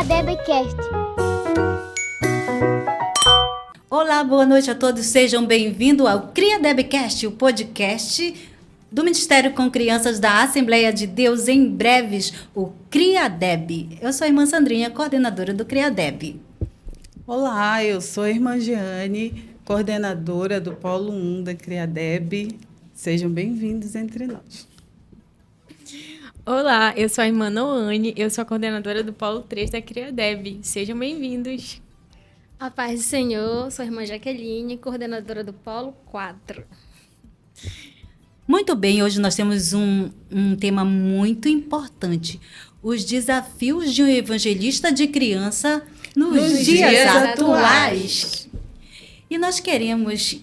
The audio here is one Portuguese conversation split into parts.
CriaDebCast. Olá, boa noite a todos. Sejam bem-vindos ao CriaDebCast, o podcast do Ministério com Crianças da Assembleia de Deus, em breves, o CriaDeb. Eu sou a irmã Sandrinha, coordenadora do CriaDeb. Olá, eu sou a irmã Jeane, coordenadora do Polo 1 da CriaDeb. Sejam bem-vindos entre nós. Olá, eu sou a irmã Noane, eu sou a coordenadora do Polo 3 da CriaDeb. Sejam bem-vindos. A paz do Senhor, sou a irmã Jaqueline, coordenadora do Polo 4. Muito bem, hoje nós temos um tema muito importante. Os desafios de um evangelista de criança nos dias atuais. E nós queremos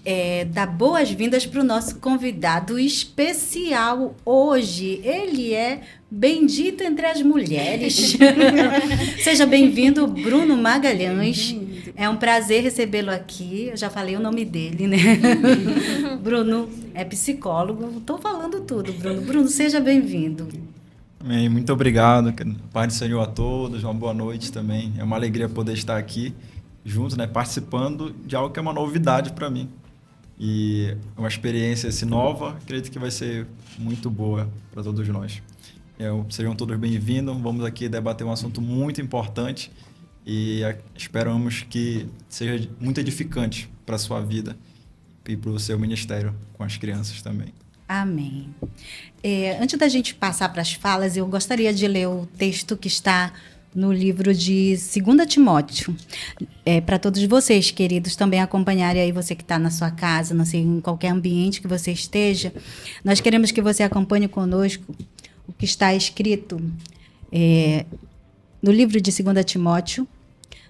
dar boas-vindas para o nosso convidado especial hoje. Ele é bendito entre as mulheres. Seja bem-vindo, Bruno Magalhães. É um prazer recebê-lo aqui. Eu já falei o nome dele, né? Bruno é psicólogo. Estou falando tudo, Bruno. Bruno, seja bem-vindo. Amém. Muito obrigado. Paz do Senhor a todos. Uma boa noite também. É uma alegria poder estar aqui juntos, né, participando de algo que é uma novidade para mim. E é uma experiência nova, acredito que vai ser muito boa para todos nós. Sejam todos bem-vindos. Vamos aqui debater um assunto muito importante e esperamos que seja muito edificante para a sua vida e para o seu ministério com as crianças também. Amém. Antes da gente passar para as falas, eu gostaria de ler o texto que está no livro de 2 Timóteo. Para todos vocês, queridos, também acompanharem aí, você que está na sua casa, não sei, em qualquer ambiente que você esteja, nós queremos que você acompanhe conosco o que está escrito no livro de 2 Timóteo,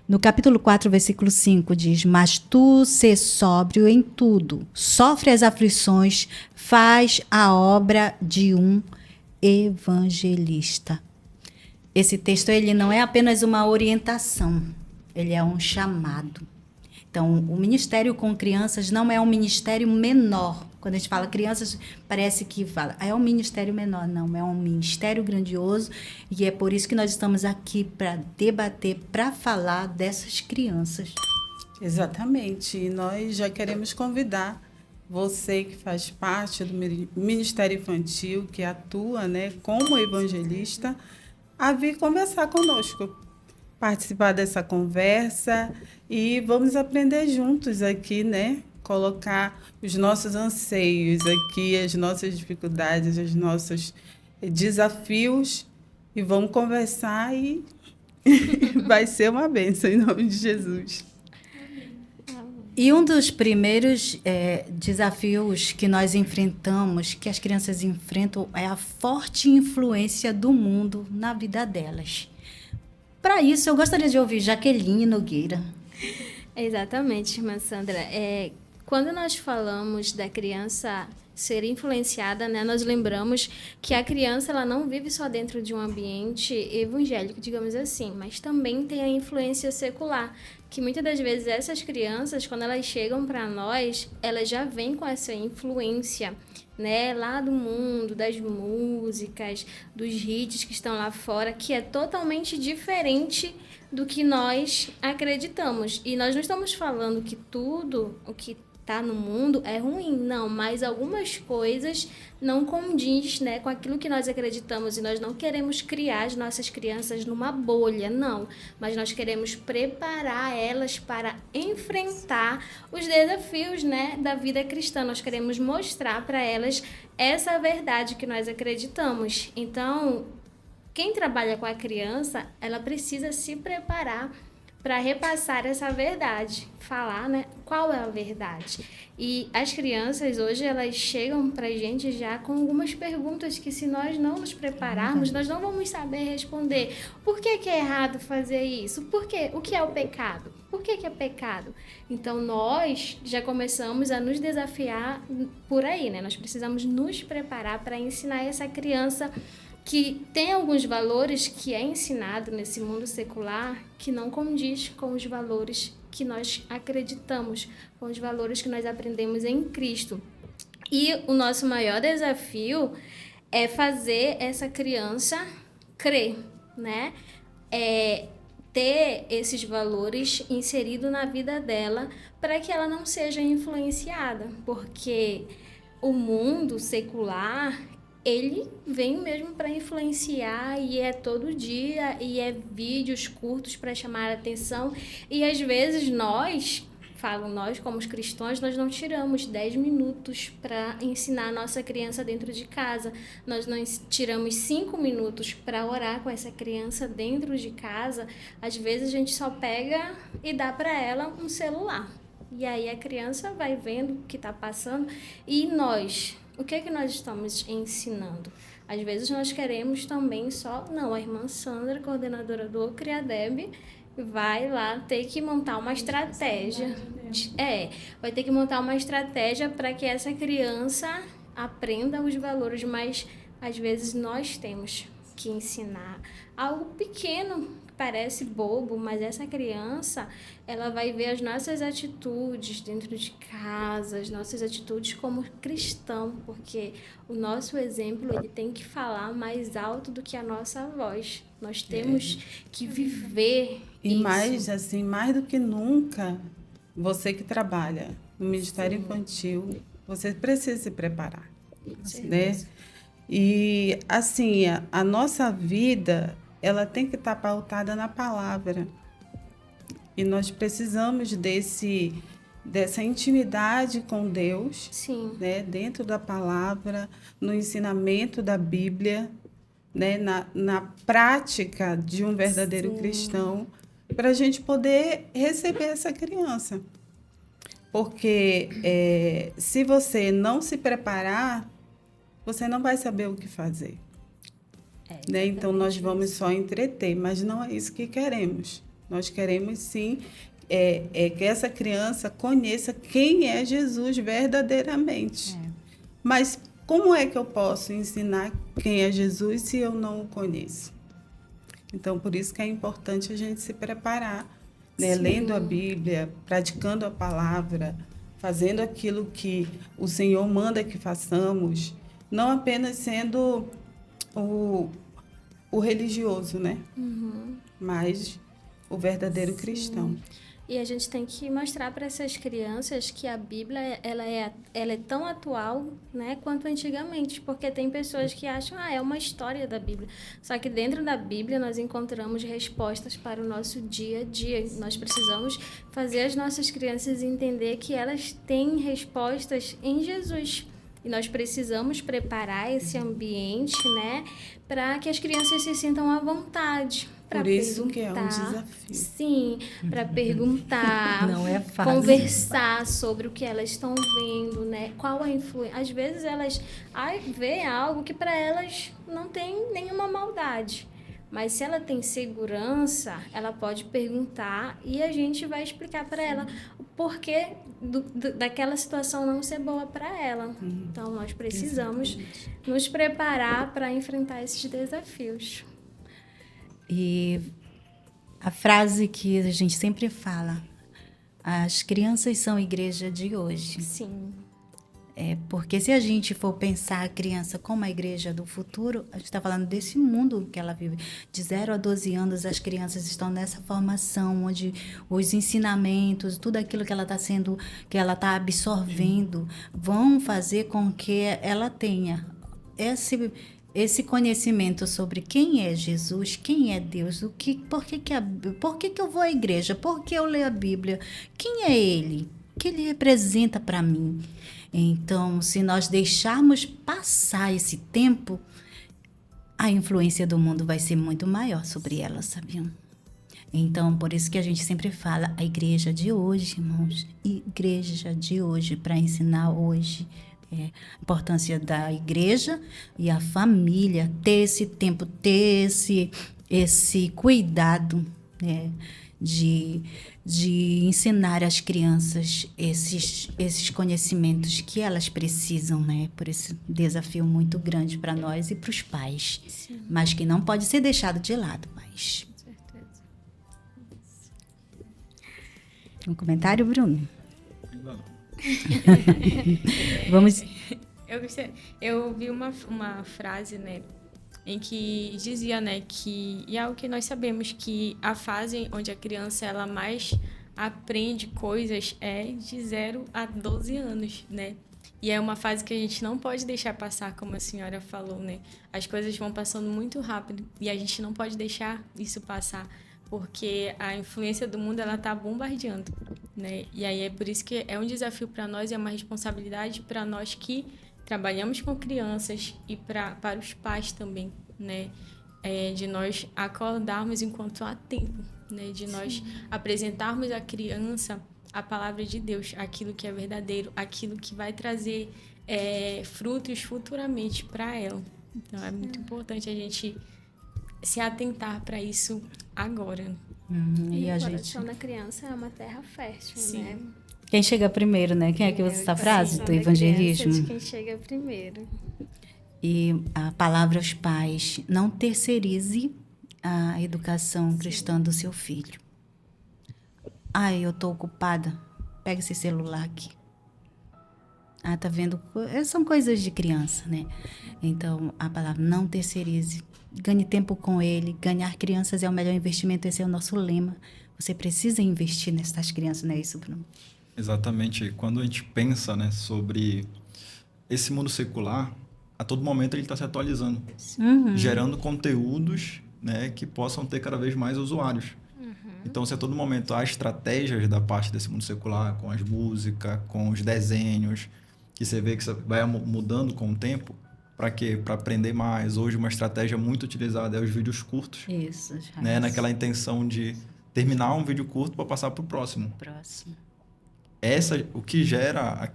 no capítulo 4, versículo 5, diz: mas tu sê sóbrio em tudo, sofre as aflições, faz a obra de um evangelista. Esse texto ele não é apenas uma orientação, ele é um chamado. Então, o ministério com crianças não é um ministério menor. Quando a gente fala crianças, parece que é um ministério menor. Não, é um ministério grandioso e é por isso que nós estamos aqui para debater, para falar dessas crianças. Exatamente. E nós já queremos convidar você que faz parte do Ministério Infantil, que atua, né, como evangelista, a vir conversar conosco, participar dessa conversa e vamos aprender juntos aqui, né? Colocar os nossos anseios aqui, as nossas dificuldades, os nossos desafios e vamos conversar e vai ser uma bênção em nome de Jesus. E um dos primeiros desafios que nós enfrentamos, que as crianças enfrentam, é a forte influência do mundo na vida delas. Para isso, eu gostaria de ouvir Jaqueline Nogueira. Exatamente, irmã Sandra. Quando nós falamos da criança ser influenciada, né, nós lembramos que a criança ela não vive só dentro de um ambiente evangélico, digamos assim, mas também tem a influência secular, que muitas das vezes essas crianças, quando elas chegam para nós, elas já vêm com essa influência, né, lá do mundo, das músicas, dos hits que estão lá fora, que é totalmente diferente do que nós acreditamos. E nós não estamos falando que tudo o que está no mundo é ruim, não, mas algumas coisas não condiz, né, com aquilo que nós acreditamos e nós não queremos criar as nossas crianças numa bolha, não, mas nós queremos preparar elas para enfrentar os desafios, né, da vida cristã. Nós queremos mostrar para elas essa verdade que nós acreditamos. Então, quem trabalha com a criança, ela precisa se preparar para repassar essa verdade, falar, né, qual é a verdade. E as crianças hoje, elas chegam para a gente já com algumas perguntas que se nós não nos prepararmos, nós não vamos saber responder. Por que é errado fazer isso? Por quê? O que é o pecado? Por que é pecado? Então, nós já começamos a nos desafiar por aí, né? Nós precisamos nos preparar para ensinar essa criança que tem alguns valores que é ensinado nesse mundo secular que não condiz com os valores que nós acreditamos, com os valores que nós aprendemos em Cristo. E o nosso maior desafio é fazer essa criança crer, né? ter esses valores inseridos na vida dela para que ela não seja influenciada, porque o mundo secular, ele vem mesmo para influenciar e é todo dia e é vídeos curtos para chamar a atenção e às vezes nós como os cristãos, nós não tiramos 10 minutos para ensinar a nossa criança dentro de casa. Nós não tiramos 5 minutos para orar com essa criança dentro de casa. Às vezes a gente só pega e dá para ela um celular. E aí a criança vai vendo o que está passando. E nós, o que é que nós estamos ensinando? Às vezes nós queremos também Não, a irmã Sandra, coordenadora do CRIADEB, vai lá ter que montar uma estratégia. Vai ter que montar uma estratégia para que essa criança aprenda os valores, mas às vezes nós temos que ensinar algo pequeno, que parece bobo, mas essa criança, ela vai ver as nossas atitudes dentro de casa, as nossas atitudes como cristão, porque o nosso exemplo, ele tem que falar mais alto do que a nossa voz. Nós temos que viver e isso. mais do que nunca, você que trabalha no Ministério Infantil, você precisa se preparar, né? E, assim, a nossa vida, ela tem que estar pautada na palavra. E nós precisamos dessa intimidade com Deus, né? Dentro da palavra, no ensinamento da Bíblia, né? Na prática de um verdadeiro cristão, para a gente poder receber essa criança. Porque se você não se preparar, você não vai saber o que fazer. Né? Então, nós vamos só entreter, mas não é isso que queremos. Nós queremos, sim, que essa criança conheça quem é Jesus verdadeiramente. Mas como é que eu posso ensinar quem é Jesus se eu não o conheço? Então, por isso que é importante a gente se preparar, né? Lendo a Bíblia, praticando a palavra, fazendo aquilo que o Senhor manda que façamos, não apenas sendo o religioso, né? Mas o verdadeiro cristão. E a gente tem que mostrar para essas crianças que a Bíblia ela é tão atual, né, quanto antigamente, porque tem pessoas que acham é uma história da Bíblia. Só que dentro da Bíblia nós encontramos respostas para o nosso dia a dia. Nós precisamos fazer as nossas crianças entender que elas têm respostas em Jesus. E nós precisamos preparar esse ambiente, né, para que as crianças se sintam à vontade. Por isso que é um desafio. Sim, para perguntar, não é fácil, conversar sobre o que elas estão vendo, né? Qual a influência. Às vezes elas veem algo que para elas não tem nenhuma maldade. Mas se ela tem segurança, ela pode perguntar e a gente vai explicar para ela o porquê daquela situação não ser boa para ela. Então, nós precisamos nos preparar para enfrentar esses desafios. E a frase que a gente sempre fala, as crianças são a igreja de hoje. Sim. Porque se a gente for pensar a criança como a igreja do futuro, a gente está falando desse mundo que ela vive. De 0 a 12 anos, as crianças estão nessa formação, onde os ensinamentos, tudo aquilo que ela está absorvendo, vão fazer com que ela tenha esse conhecimento sobre quem é Jesus, quem é Deus, por que eu vou à igreja, por que eu leio a Bíblia, quem é Ele, o que Ele representa para mim. Então, se nós deixarmos passar esse tempo, a influência do mundo vai ser muito maior sobre ela, sabiam? Então, por isso que a gente sempre fala, a igreja de hoje, irmãos, igreja de hoje, para ensinar hoje, a importância da igreja e a família, ter esse tempo, ter esse cuidado, né, de ensinar às crianças esses conhecimentos que elas precisam, né? Por esse desafio muito grande para nós e para os pais. Sim. Mas que não pode ser deixado de lado, pais. Com certeza. Um comentário, Bruno? Não. Vamos... Eu ouvi uma frase, né, em que dizia, né, que, e é algo que nós sabemos, que a fase onde a criança ela mais aprende coisas é de 0 a 12 anos, né? E é uma fase que a gente não pode deixar passar, como a senhora falou, né? As coisas vão passando muito rápido e a gente não pode deixar isso passar, porque a influência do mundo ela tá bombardeando, né? E aí é por isso que é um desafio para nós, é uma responsabilidade para nós que trabalhamos com crianças e para os pais também, né? De nós acordarmos enquanto há tempo, né? De nós apresentarmos à criança a palavra de Deus, aquilo que é verdadeiro, aquilo que vai trazer frutos futuramente para ela. Então, é muito importante a gente se atentar para isso agora. E o coração da criança é uma terra fértil, Sim. né? Quem chega primeiro, né? Quem é que usa essa frase do Da evangelismo? criança é de quem chega primeiro. E a palavra aos pais: não terceirize a educação cristã do seu filho. Ai, eu estou ocupada. Pega esse celular aqui. Ah, tá vendo? São coisas de criança, né? Então, a palavra não terceirize. Ganhe tempo com ele. Ganhar crianças é o melhor investimento. Esse é o nosso lema. Você precisa investir nessas crianças, não é isso, Bruno? Exatamente. Quando a gente pensa, né, sobre esse mundo secular, a todo momento ele está se atualizando, gerando conteúdos, né, que possam ter cada vez mais usuários. Então, se a todo momento há estratégias da parte desse mundo secular, com as músicas, com os desenhos, que você vê que vai mudando com o tempo, para quê? Para aprender mais. Hoje, uma estratégia muito utilizada é os vídeos curtos. Isso, já. Né, naquela intenção de terminar um vídeo curto para passar para o próximo. O que gera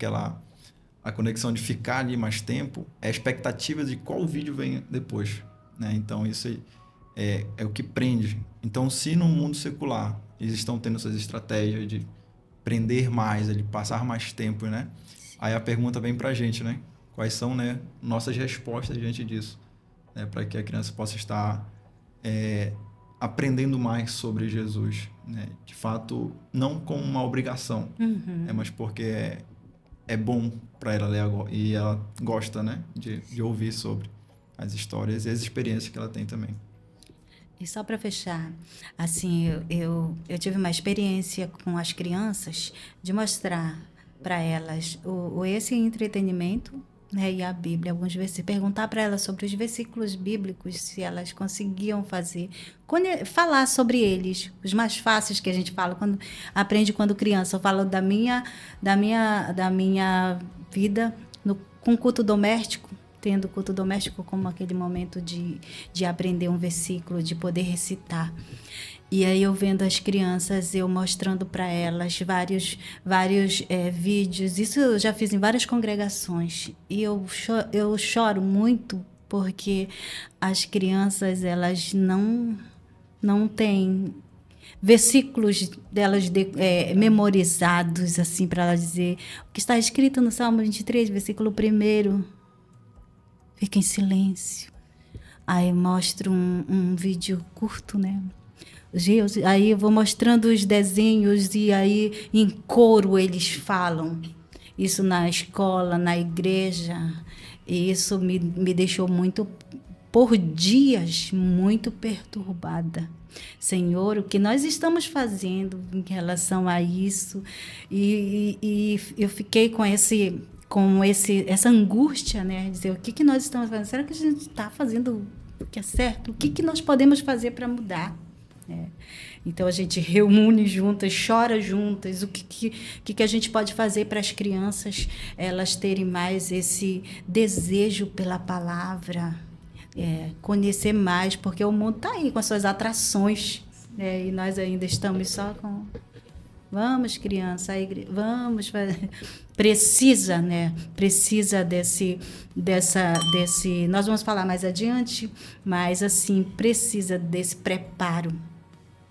a conexão de ficar ali mais tempo é a expectativa de qual vídeo vem depois, né? Então, isso é o que prende. Então, se no mundo secular eles estão tendo essas estratégias de prender mais, de passar mais tempo, né? Aí a pergunta vem para a gente, né? Quais são, né, nossas respostas diante disso, né? Para que a criança possa estar aprendendo mais sobre Jesus, né? De fato, não como uma obrigação, mas porque é bom para ela ler agora, e ela gosta, né, de ouvir sobre as histórias e as experiências que ela tem também. E só para fechar, assim, eu tive uma experiência com as crianças de mostrar para elas esse entretenimento, né, e a Bíblia, alguns versículos, perguntar para elas sobre os versículos bíblicos, se elas conseguiam falar sobre eles, os mais fáceis que a gente fala, aprende quando criança. Eu falo da minha vida com culto doméstico, tendo culto doméstico como aquele momento de aprender um versículo, de poder recitar. E aí eu vendo as crianças, eu mostrando para elas vários vídeos. Isso eu já fiz em várias congregações. E eu choro muito porque as crianças, elas não têm versículos delas memorizados, assim, para elas dizer o que está escrito no Salmo 23, versículo 1. Fica em silêncio. Aí eu mostro um vídeo curto, né? Aí eu vou mostrando os desenhos e aí em coro eles falam. Isso na escola, na igreja. E isso me deixou por dias, muito perturbada. Senhor, o que nós estamos fazendo em relação a isso? E eu fiquei com essa angústia, né? Dizer, o que nós estamos fazendo? Será que a gente está fazendo o que é certo? O que nós podemos fazer para mudar? Então a gente reúne juntas, chora juntas. O que a gente pode fazer para as crianças elas terem mais esse desejo pela palavra, conhecer mais, porque o mundo está aí com as suas atrações, e nós ainda estamos só com vamos, criança, vamos fazer. Precisa, né? Precisa desse. Nós vamos falar mais adiante, mas assim precisa desse preparo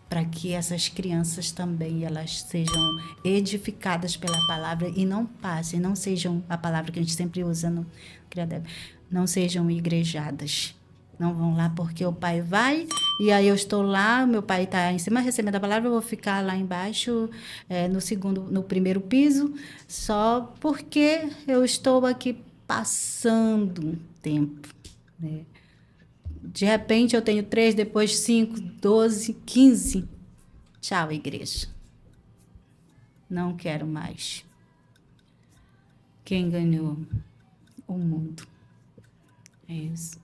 para que essas crianças também elas sejam edificadas pela palavra e não passem, não sejam a palavra que a gente sempre usa no Criadeb, não sejam igrejadas. Não vão lá porque o pai vai e aí eu estou lá, meu pai está em cima recebendo a palavra, eu vou ficar lá embaixo no primeiro piso, só porque eu estou aqui passando tempo, né? De repente eu tenho 3, depois 5, 12, 15. Tchau, igreja. Não quero mais. Quem ganhou? O mundo. É isso.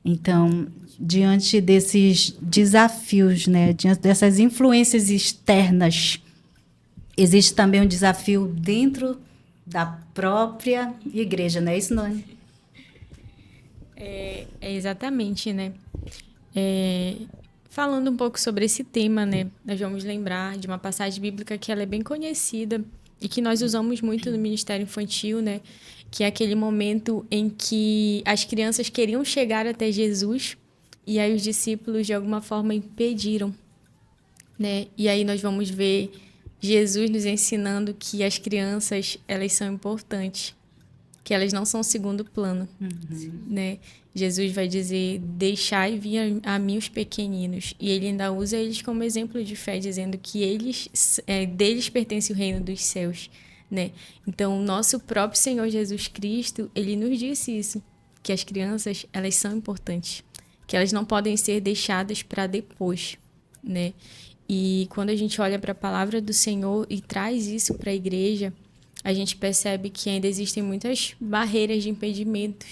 Então, diante desses desafios, né, diante dessas influências externas, existe também um desafio dentro da própria igreja, não é isso, Noni? Exatamente, né? Falando um pouco sobre esse tema, né, nós vamos lembrar de uma passagem bíblica que ela é bem conhecida e que nós usamos muito no Ministério Infantil, né, que é aquele momento em que as crianças queriam chegar até Jesus e aí os discípulos, de alguma forma, impediram, né? E aí nós vamos ver Jesus nos ensinando que as crianças, elas são importantes, que elas não são segundo plano, né? Jesus vai dizer, deixai vir a mim os pequeninos. E ele ainda usa eles como exemplo de fé, dizendo que deles pertence o reino dos céus, né? Então, o nosso próprio Senhor Jesus Cristo, ele nos disse isso, que as crianças, elas são importantes, que elas não podem ser deixadas para depois, né? E quando a gente olha para a palavra do Senhor e traz isso para a igreja, a gente percebe que ainda existem muitas barreiras de impedimentos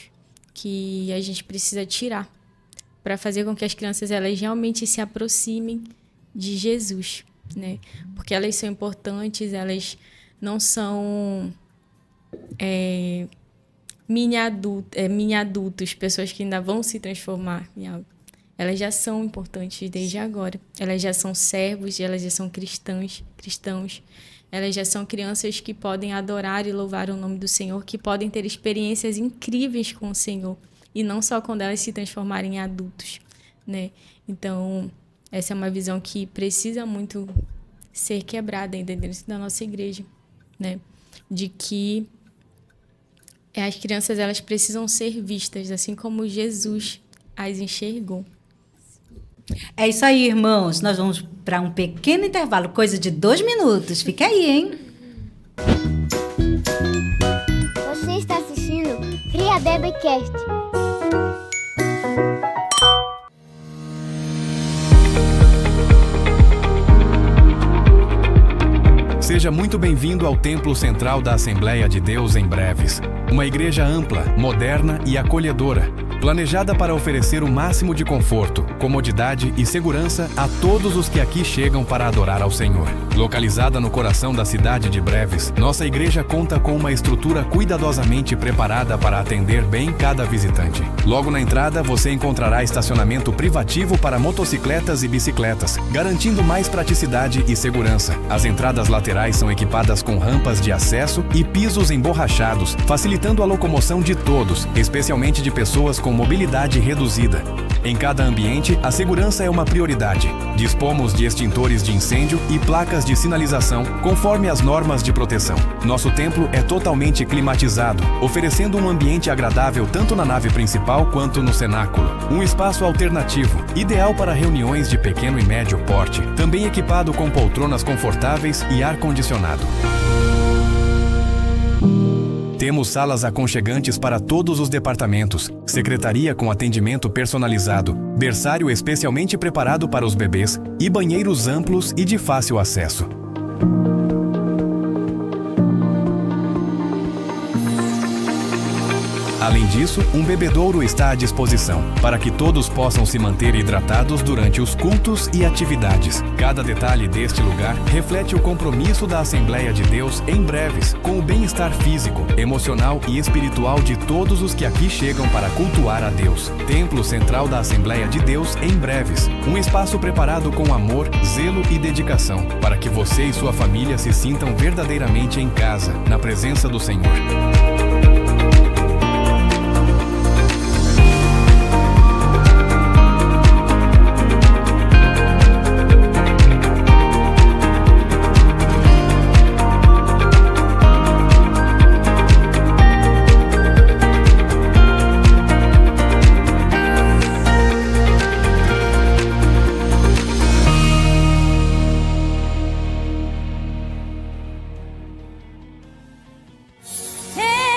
que a gente precisa tirar para fazer com que as crianças elas realmente se aproximem de Jesus, né? Porque elas são importantes, elas não são mini adultos, pessoas que ainda vão se transformar em algo. Elas já são importantes desde agora. Elas já são servos, elas já são cristãos. Elas já são crianças que podem adorar e louvar o nome do Senhor, que podem ter experiências incríveis com o Senhor. E não só quando elas se transformarem em adultos, né? Então, essa é uma visão que precisa muito ser quebrada ainda dentro da nossa igreja, né? De que as crianças elas precisam ser vistas, assim como Jesus as enxergou. É isso aí, irmãos. Nós vamos para um pequeno intervalo, coisa de 2 minutos. Fica aí, hein? Você está assistindo Cria Bebecast. Seja muito bem-vindo ao Templo Central da Assembleia de Deus em Breves. Uma igreja ampla, moderna e acolhedora, planejada para oferecer o máximo de conforto, comodidade e segurança a todos os que aqui chegam para adorar ao Senhor. Localizada no coração da cidade de Breves, nossa igreja conta com uma estrutura cuidadosamente preparada para atender bem cada visitante. Logo na entrada, você encontrará estacionamento privativo para motocicletas e bicicletas, garantindo mais praticidade e segurança. As entradas laterais são equipadas com rampas de acesso e pisos emborrachados, facilitando a locomoção de todos, especialmente de pessoas com mobilidade reduzida. Em cada ambiente, a segurança é uma prioridade. Dispomos de extintores de incêndio e placas de sinalização conforme as normas de proteção. Nosso templo é totalmente climatizado, oferecendo um ambiente agradável tanto na nave principal quanto no cenáculo. Um espaço alternativo, ideal para reuniões de pequeno e médio porte, também equipado com poltronas confortáveis e ar-condicionado. Temos salas aconchegantes para todos os departamentos, secretaria com atendimento personalizado, berçário especialmente preparado para os bebês e banheiros amplos e de fácil acesso. Além disso, um bebedouro está à disposição, para que todos possam se manter hidratados durante os cultos e atividades. Cada detalhe deste lugar reflete o compromisso da Assembleia de Deus em Breves, com o bem-estar físico, emocional e espiritual de todos os que aqui chegam para cultuar a Deus. Templo Central da Assembleia de Deus em Breves, um espaço preparado com amor, zelo e dedicação, para que você e sua família se sintam verdadeiramente em casa, na presença do Senhor. Hey!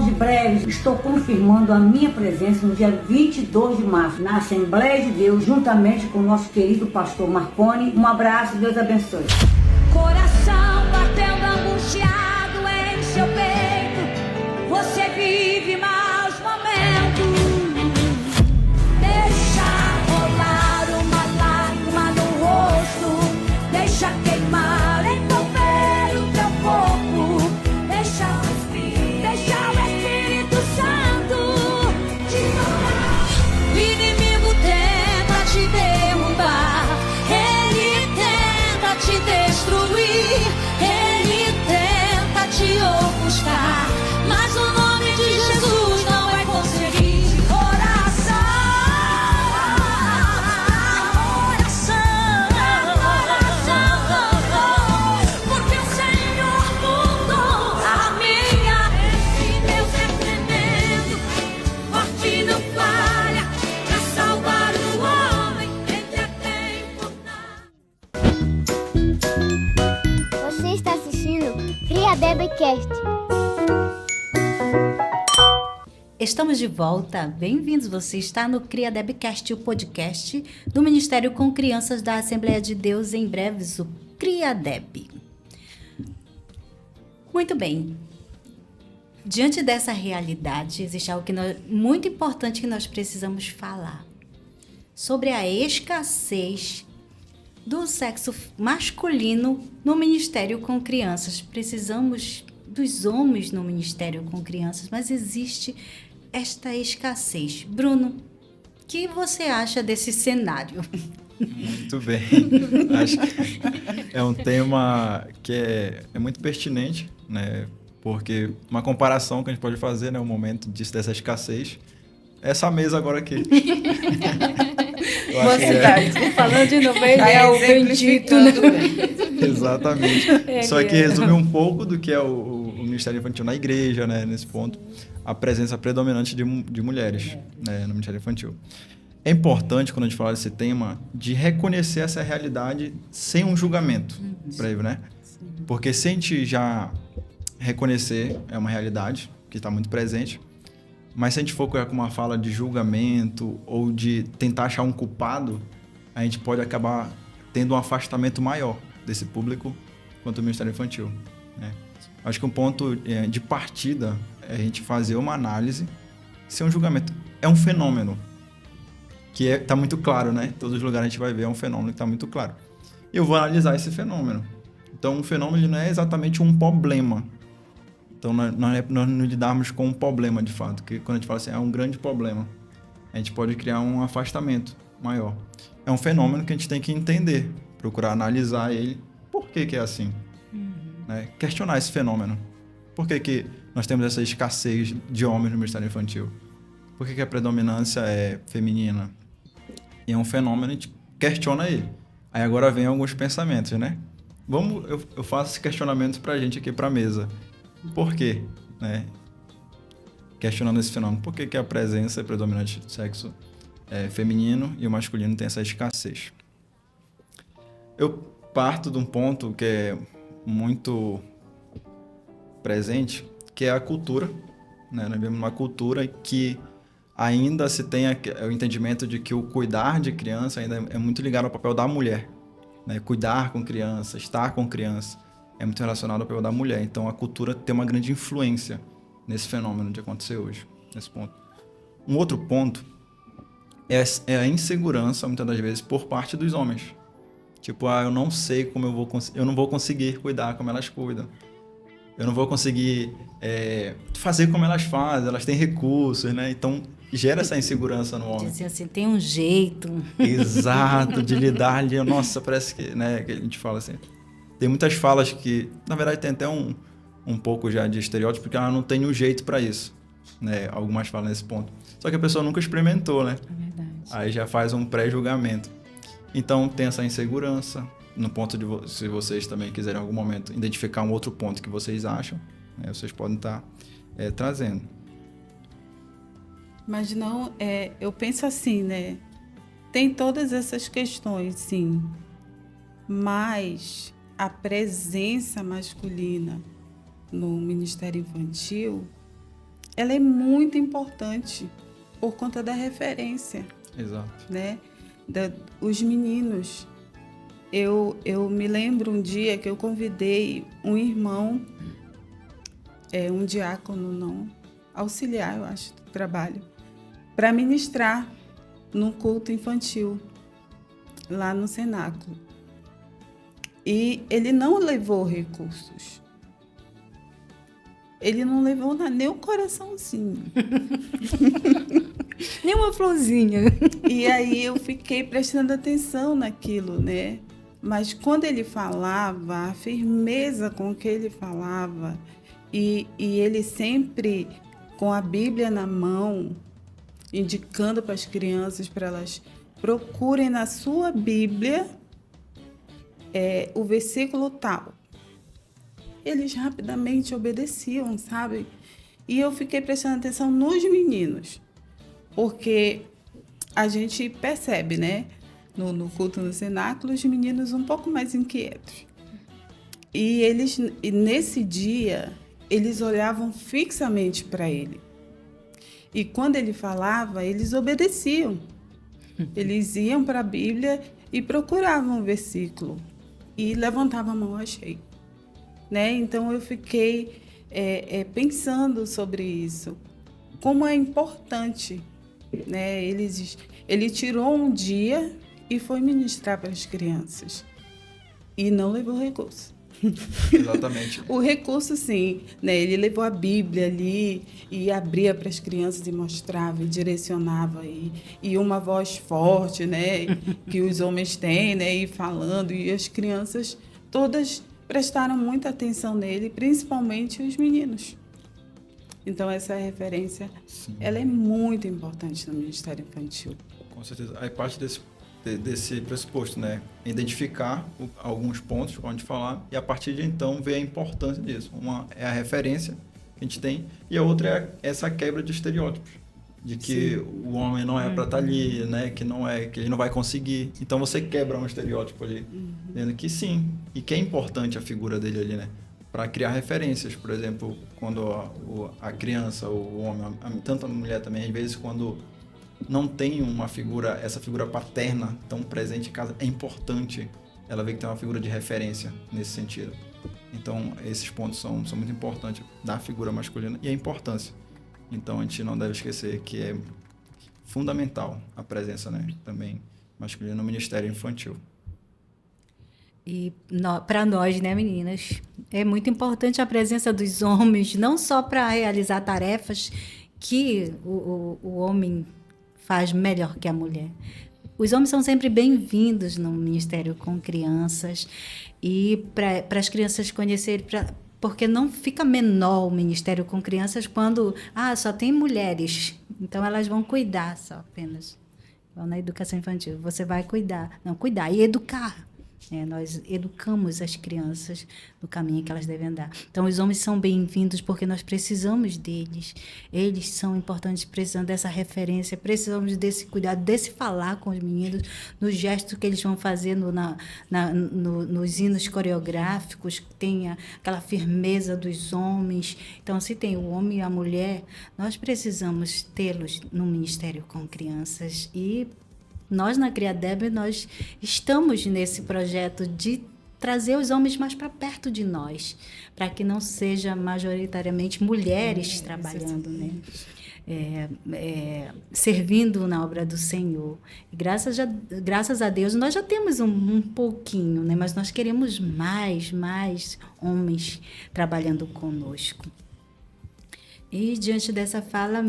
Irmãos de Breves, estou confirmando a minha presença no dia 22 de março, na Assembleia de Deus, juntamente com o nosso querido pastor Marconi. Um abraço, Deus abençoe. Coração batendo angustiado em seu peito, você vive maus momentos. Deixa rolar uma lágrima no rosto, deixa queimar, envolver o teu corpo, deixa o Espírito Santo te tocar. O inimigo tenta te derrubar, ele tenta te destruir, ele tenta te ofuscar, mas o nome de Jesus não vai conseguir. Porque o Senhor mudou a minha. Esse Deus é tremendo, forte não falha, pra salvar o homem, ele é tempo. Você está assistindo Friadebcast. Estamos de volta, bem-vindos. Você está no Criadebcast, o podcast do Ministério com Crianças da Assembleia de Deus em Breves, o Criadeb. Muito bem. Diante dessa realidade, existe algo muito importante que nós precisamos falar. Sobre a escassez do sexo masculino no Ministério com Crianças. Precisamos dos homens no Ministério com Crianças, mas existe esta escassez. Bruno, o que você acha desse cenário? Muito bem. Acho que é um tema que é muito pertinente, né? Porque uma comparação que a gente pode fazer, né, o momento dessa escassez, é essa mesa agora aqui. Mocidade. Falando de novo, ele é o bendito. Né? Exatamente. Só que resume um pouco do que é o Ministério Infantil na igreja, né, nesse ponto, a presença predominante de mulheres, né, no Ministério Infantil. É importante, quando a gente fala desse tema, de reconhecer essa realidade sem um julgamento prévio, né? Porque se a gente já reconhecer, é uma realidade que está muito presente, mas se a gente for com uma fala de julgamento ou de tentar achar um culpado, a gente pode acabar tendo um afastamento maior desse público quanto ao Ministério Infantil, né? Acho que um ponto de partida é a gente fazer uma análise sem um julgamento. É um fenômeno que está muito claro, né? Em todos os lugares a gente vai ver, é um fenômeno que está muito claro. E eu vou analisar esse fenômeno. Então, um fenômeno não é exatamente um problema. Então, nós não lidarmos com um problema, de fato. Que quando a gente fala assim, é um grande problema, a gente pode criar um afastamento maior. É um fenômeno que a gente tem que entender, procurar analisar ele. Por que é assim? Né? Questionar esse fenômeno. Por que nós temos essa escassez de homens no Ministério Infantil? Por que a predominância é feminina? E é um fenômeno, a gente questiona ele. Aí agora vem alguns pensamentos, né? Eu faço esse questionamento pra gente aqui pra mesa. Por quê? Né? Questionando esse fenômeno. Por que a presença predominante do sexo feminino e o masculino tem essa escassez? Eu parto de um ponto que é muito presente, que é a cultura, né? Nós vivemos uma cultura que ainda se tem o entendimento de que o cuidar de criança ainda é muito ligado ao papel da mulher, né? Cuidar com criança, estar com criança, é muito relacionado ao papel da mulher. Então, a cultura tem uma grande influência nesse fenômeno de acontecer hoje, nesse ponto. Um outro ponto é a insegurança, muitas das vezes, por parte dos homens. Tipo, eu não sei como eu não vou conseguir cuidar como elas cuidam. Eu não vou conseguir fazer como elas fazem, elas têm recursos, né? Então, gera essa insegurança no homem. Dizem assim, tem um jeito. Exato, de lidar ali. Nossa, parece que, né, que a gente fala assim. Tem muitas falas que, na verdade, tem até um pouco já de estereótipo, porque ela não tem um jeito para isso, né? Algumas falam nesse ponto. Só que a pessoa nunca experimentou, né? É verdade. Aí já faz um pré-julgamento. Então, tem essa insegurança. No ponto de, se vocês também quiserem em algum momento identificar um outro ponto que vocês acham, né, vocês podem estar trazendo. Mas não, eu penso assim, né? Tem todas essas questões, sim. Mas a presença masculina no Ministério Infantil ela é muito importante por conta da referência, Exato. né? Os meninos. Eu me lembro um dia que eu convidei um irmão, um diácono não, auxiliar, eu acho, do trabalho, para ministrar no culto infantil, lá no cenáculo. E ele não levou recursos. Ele não levou nem o coraçãozinho. Nem uma florzinha. E aí eu fiquei prestando atenção naquilo, né? Mas quando ele falava, a firmeza com que ele falava, e ele sempre com a Bíblia na mão, indicando para as crianças, para elas procurem na sua Bíblia o versículo tal. Eles rapidamente obedeciam, sabe? E eu fiquei prestando atenção nos meninos, porque a gente percebe, né? No culto no cenáculo, os meninos um pouco mais inquietos. E nesse dia, eles olhavam fixamente para ele. E quando ele falava, eles obedeciam. Eles iam para a Bíblia e procuravam o versículo. E levantavam a mão, achei. Né? Então, eu fiquei pensando sobre isso. Como é importante. Né? Ele tirou um dia e foi ministrar para as crianças. E não levou recurso. Exatamente. O recurso, sim, né? Ele levou a Bíblia ali e abria para as crianças e mostrava e direcionava. E uma voz forte, né? Que os homens têm, né? E falando. E as crianças todas prestaram muita atenção nele, principalmente os meninos. Então, essa referência, ela é muito importante no Ministério Infantil. Com certeza. Aí parte desse pressuposto, né? Identificar alguns pontos onde falar e a partir de então ver a importância disso. Uma é a referência que a gente tem e a outra é essa quebra de estereótipos, de que o homem não é para estar ali, né? Que ele não vai conseguir. Então você quebra um estereótipo ali, dizendo que sim e que é importante a figura dele ali, né? Para criar referências, por exemplo, quando a criança, o homem, tanto a mulher também, às vezes quando não tem essa figura paterna tão presente em casa, é importante ela ver que tem uma figura de referência nesse sentido. Então, esses pontos são muito importantes da figura masculina e a importância. Então, a gente não deve esquecer que é fundamental a presença, né, também masculina no ministério infantil. E para nós, né, meninas, é muito importante a presença dos homens, não só para realizar tarefas que o homem faz melhor que a mulher. Os homens são sempre bem-vindos no Ministério com Crianças e para as crianças conhecerem, porque não fica menor o Ministério com Crianças quando só tem mulheres, então elas vão cuidar só apenas. Igual na educação infantil, você vai cuidar e educar. Nós educamos as crianças no caminho que elas devem andar. Então, os homens são bem-vindos porque nós precisamos deles. Eles são importantes, precisamos dessa referência, precisamos desse cuidado, desse falar com os meninos, no gesto que eles vão fazer nos hinos coreográficos, que tem aquela firmeza dos homens. Então, se tem o homem e a mulher, nós precisamos tê-los no Ministério com Crianças e nós, na CRIADEB, nós estamos nesse projeto de trazer os homens mais para perto de nós, para que não seja majoritariamente mulheres trabalhando, né? Servindo na obra do Senhor. E graças a Deus, nós já temos um pouquinho, né? Mas nós queremos mais homens trabalhando conosco. E, diante dessa fala,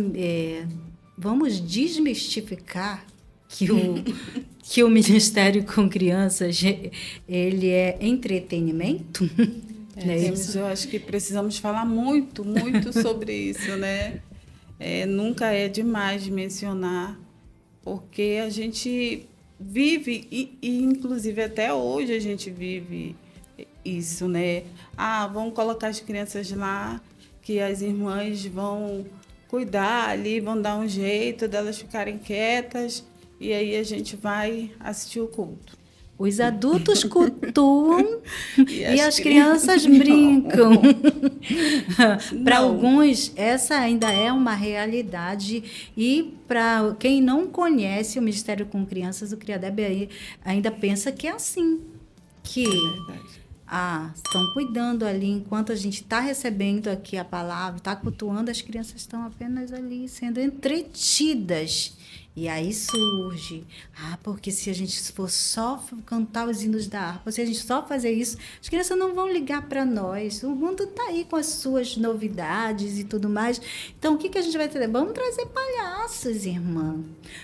vamos desmistificar que o Ministério com Crianças, ele é entretenimento? Eu acho que precisamos falar muito sobre isso, né? Nunca é demais mencionar, porque a gente vive, e inclusive até hoje a gente vive isso, né? Vamos colocar as crianças lá, que as irmãs vão cuidar ali, vão dar um jeito delas ficarem quietas, e aí a gente vai assistir o culto. Os adultos cultuam e as crianças brincam. Para alguns, essa ainda é uma realidade. E para quem não conhece o Ministério com Crianças, o CRIADEB ainda pensa que é assim. Que estão cuidando ali, enquanto a gente está recebendo aqui a palavra, está cultuando, as crianças estão apenas ali sendo entretidas. E aí surge, porque se a gente for só cantar os hinos da harpa, se a gente só fazer isso, as crianças não vão ligar para nós. O mundo está aí com as suas novidades e tudo mais. Então, o que a gente vai trazer? Vamos trazer palhaços, irmã.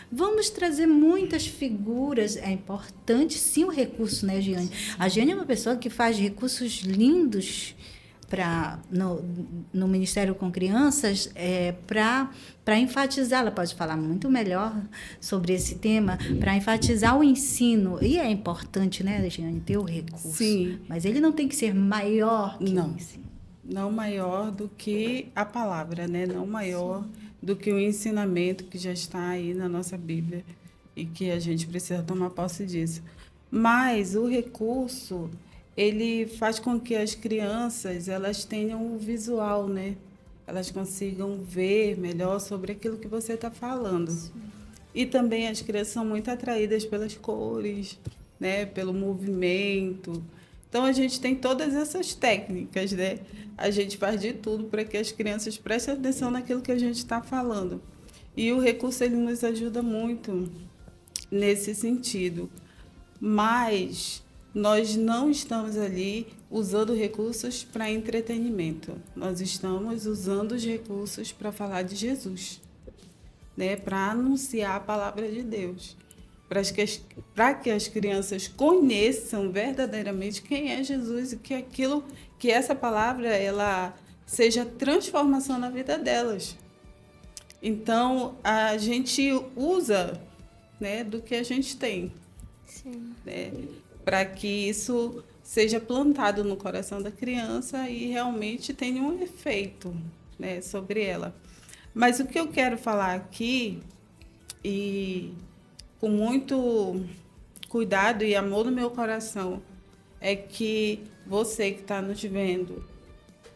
Vamos trazer muitas figuras. É importante, sim, o recurso, né, Giane? A Giane é uma pessoa que faz recursos lindos no Ministério com Crianças, para enfatizar, ela pode falar muito melhor sobre esse tema, para enfatizar o ensino. E é importante, né, Giane, ter o recurso. Sim. Mas ele não tem que ser maior que o ensino. Não maior do que a palavra, né? Não maior do que o ensinamento que já está aí na nossa Bíblia e que a gente precisa tomar posse disso. Mas o recurso, ele faz com que as crianças elas tenham o visual, né? Elas consigam ver melhor sobre aquilo que você está falando. Sim. E também as crianças são muito atraídas pelas cores, né? Pelo movimento. Então, a gente tem todas essas técnicas, né? A gente faz de tudo para que as crianças prestem atenção naquilo que a gente está falando. E o recurso, ele nos ajuda muito nesse sentido. Mas nós não estamos ali usando recursos para entretenimento. Nós estamos usando os recursos para falar de Jesus, né? Para anunciar a palavra de Deus, para que as crianças conheçam verdadeiramente quem é Jesus e que essa palavra ela seja transformação na vida delas. Então, a gente usa, né, do que a gente tem. Sim. Né? Para que isso seja plantado no coração da criança e realmente tenha um efeito, né, sobre ela. Mas o que eu quero falar aqui, e com muito cuidado e amor no meu coração, é que você que está nos vendo,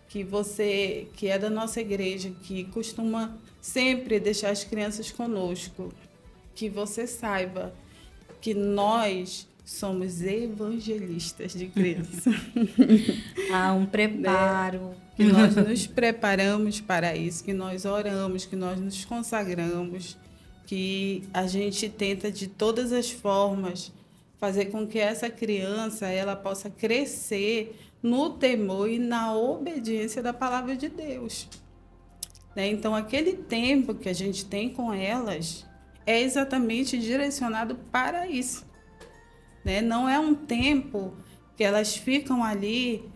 que você que é da nossa igreja, que costuma sempre deixar as crianças conosco, que você saiba que nós somos evangelistas de criança. Há um preparo. Né? Que nós nos preparamos para isso, que nós oramos, que nós nos consagramos, que a gente tenta de todas as formas fazer com que essa criança ela possa crescer no temor e na obediência da palavra de Deus. Né? Então, aquele tempo que a gente tem com elas é exatamente direcionado para isso. Né? Não é um tempo que elas ficam ali,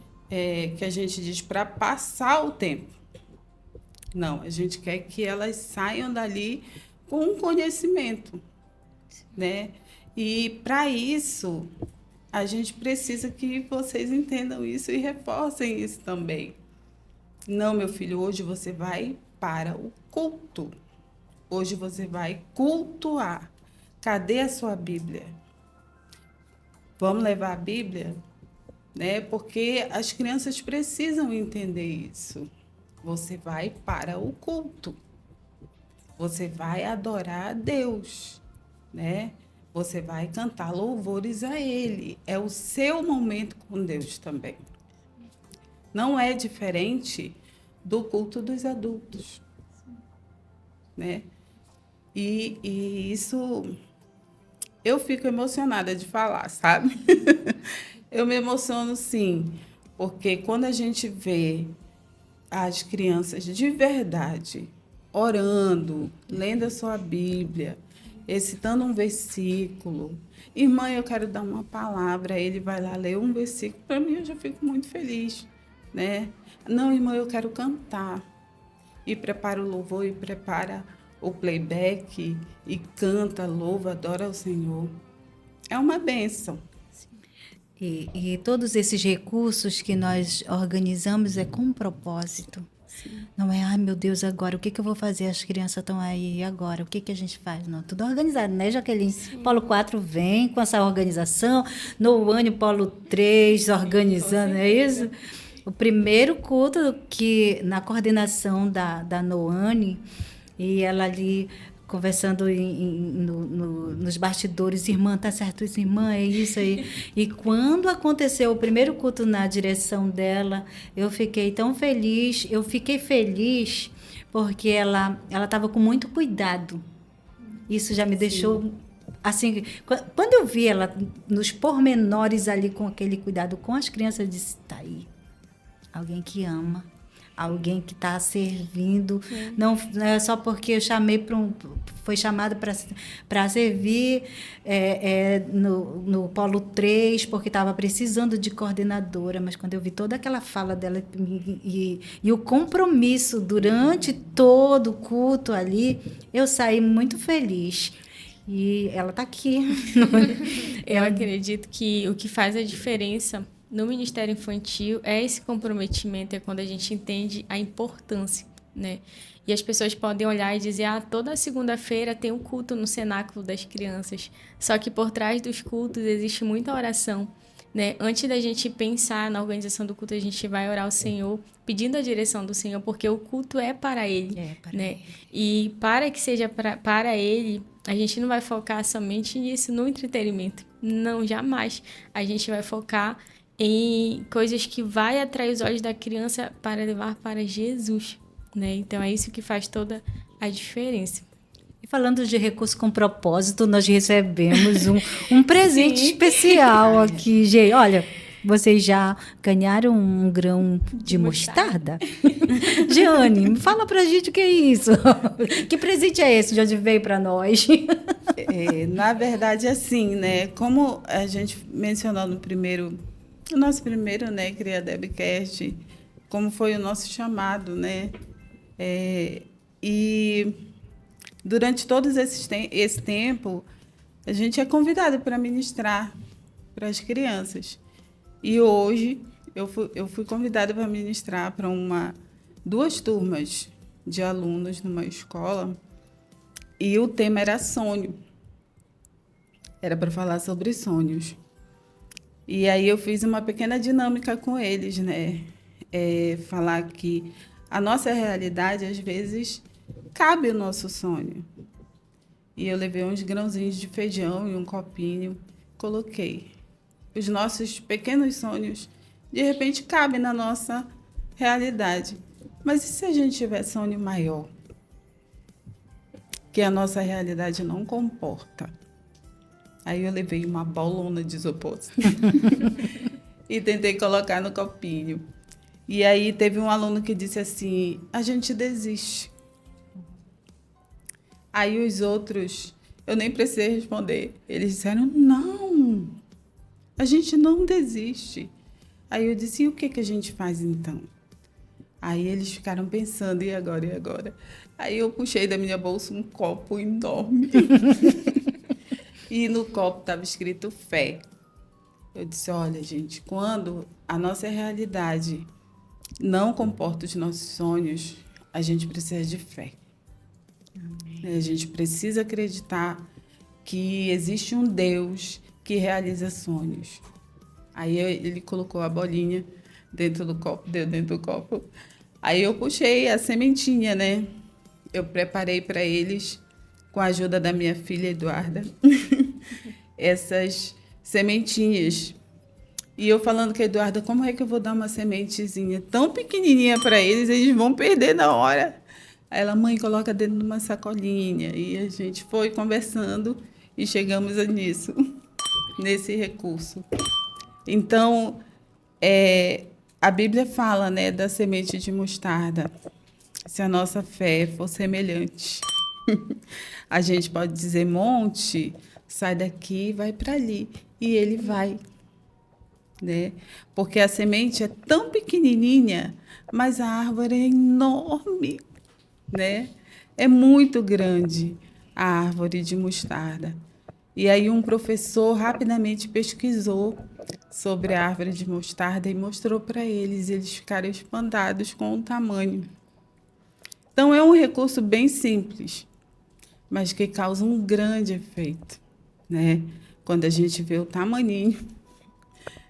que a gente diz, para passar o tempo. Não, a gente quer que elas saiam dali com um conhecimento. Né? E, para isso, a gente precisa que vocês entendam isso e reforcem isso também. Não, meu filho, hoje você vai para o culto. Hoje você vai cultuar. Cadê a sua Bíblia? Vamos levar a Bíblia? Né? Porque as crianças precisam entender isso. Você vai para o culto. Você vai adorar a Deus. Né? Você vai cantar louvores a Ele. É o seu momento com Deus também. Não é diferente do culto dos adultos. Né? E isso... Eu fico emocionada de falar, sabe? Eu me emociono, sim, porque quando a gente vê as crianças de verdade orando, lendo a sua Bíblia, recitando um versículo, irmã, eu quero dar uma palavra, ele vai lá ler um versículo, para mim eu já fico muito feliz, né? Não, irmã, eu quero cantar. E prepara o louvor e prepara o playback e canta, louva, adora ao Senhor. É uma bênção. E todos esses recursos que nós organizamos é com propósito. Não é, ai meu Deus, agora o que eu vou fazer? As crianças estão aí, e agora? O que a gente faz? Não, tudo organizado, né, Jaqueline? Sim. Polo 4 vem com essa organização, Noane, Polo 3, organizando, é isso? O primeiro culto que, na coordenação da Noane, e ela ali conversando nos bastidores, irmã, tá certo isso, irmã, é isso aí. E quando aconteceu o primeiro culto na direção dela, eu fiquei tão feliz, porque ela estava com muito cuidado. Isso já me deixou, assim, quando eu vi ela nos pormenores ali, com aquele cuidado com as crianças, eu disse, tá aí, alguém que ama, alguém que está servindo, não é só porque eu foi chamada para servir no Polo 3, porque estava precisando de coordenadora, mas quando eu vi toda aquela fala dela e o compromisso durante todo o culto ali, eu saí muito feliz. E ela está aqui. Eu acredito que o que faz a diferença no Ministério Infantil é esse comprometimento, é quando a gente entende a importância, né? E as pessoas podem olhar e dizer, toda segunda-feira tem um culto no cenáculo das crianças. Só que por trás dos cultos existe muita oração, né? Antes da gente pensar na organização do culto, a gente vai orar ao Senhor, pedindo a direção do Senhor, porque o culto é para Ele, né? Ele. E para que seja para Ele, a gente não vai focar somente nisso, no entretenimento. Não, jamais. A gente vai focar em coisas que vai atrair os olhos da criança para levar para Jesus, né? Então, é isso que faz toda a diferença. E falando de recurso com propósito, nós recebemos um presente especial aqui, gente. Olha, vocês já ganharam um grão de mostarda? Jeane, me fala pra gente o que é isso. Que presente é esse de onde veio para nós? Na verdade, assim, né? Como a gente mencionou no nosso primeiro, né, Cria Debcast, como foi o nosso chamado, né? E durante todo esse tempo, a gente é convidado para ministrar para as crianças. E hoje, eu fui convidada para ministrar para 2 turmas de alunos numa escola, e o tema era sonho. Era para falar sobre sonhos. E aí eu fiz uma pequena dinâmica com eles, né? Falar que a nossa realidade, às vezes, cabe o nosso sonho. E eu levei uns grãozinhos de feijão e um copinho, coloquei. Os nossos pequenos sonhos, de repente, cabem na nossa realidade. Mas e se a gente tiver sonho maior? Que a nossa realidade não comporta. Aí eu levei uma bolona de isopor e tentei colocar no copinho. E aí teve um aluno que disse assim, a gente desiste. Aí os outros, eu nem precisei responder. Eles disseram, não, a gente não desiste. Aí eu disse, e o que a gente faz então? Aí eles ficaram pensando, e agora, e agora? Aí eu puxei da minha bolsa um copo enorme. E no copo estava escrito fé. Eu disse, olha, gente, quando a nossa realidade não comporta os nossos sonhos, a gente precisa de fé. Amém. A gente precisa acreditar que existe um Deus que realiza sonhos. Aí ele colocou a bolinha dentro do copo, deu dentro do copo. Aí eu puxei a sementinha, né? Eu preparei para eles, com a ajuda da minha filha Eduarda, essas sementinhas. E eu falando com a Eduarda, como é que eu vou dar uma sementezinha tão pequenininha para eles, eles vão perder na hora. Aí ela, mãe, coloca dentro de uma sacolinha. E a gente foi conversando e chegamos nisso, nesse recurso. Então, a Bíblia fala, né, da semente de mostarda. Se a nossa fé for semelhante, a gente pode dizer, monte, sai daqui e vai para ali. E ele vai, né? Porque a semente é tão pequenininha, mas a árvore é enorme, né? É muito grande a árvore de mostarda. E aí um professor rapidamente pesquisou sobre a árvore de mostarda e mostrou para eles. Eles ficaram espantados com o tamanho. Então, é um recurso bem simples, mas que causa um grande efeito, né? Quando a gente vê o tamaninho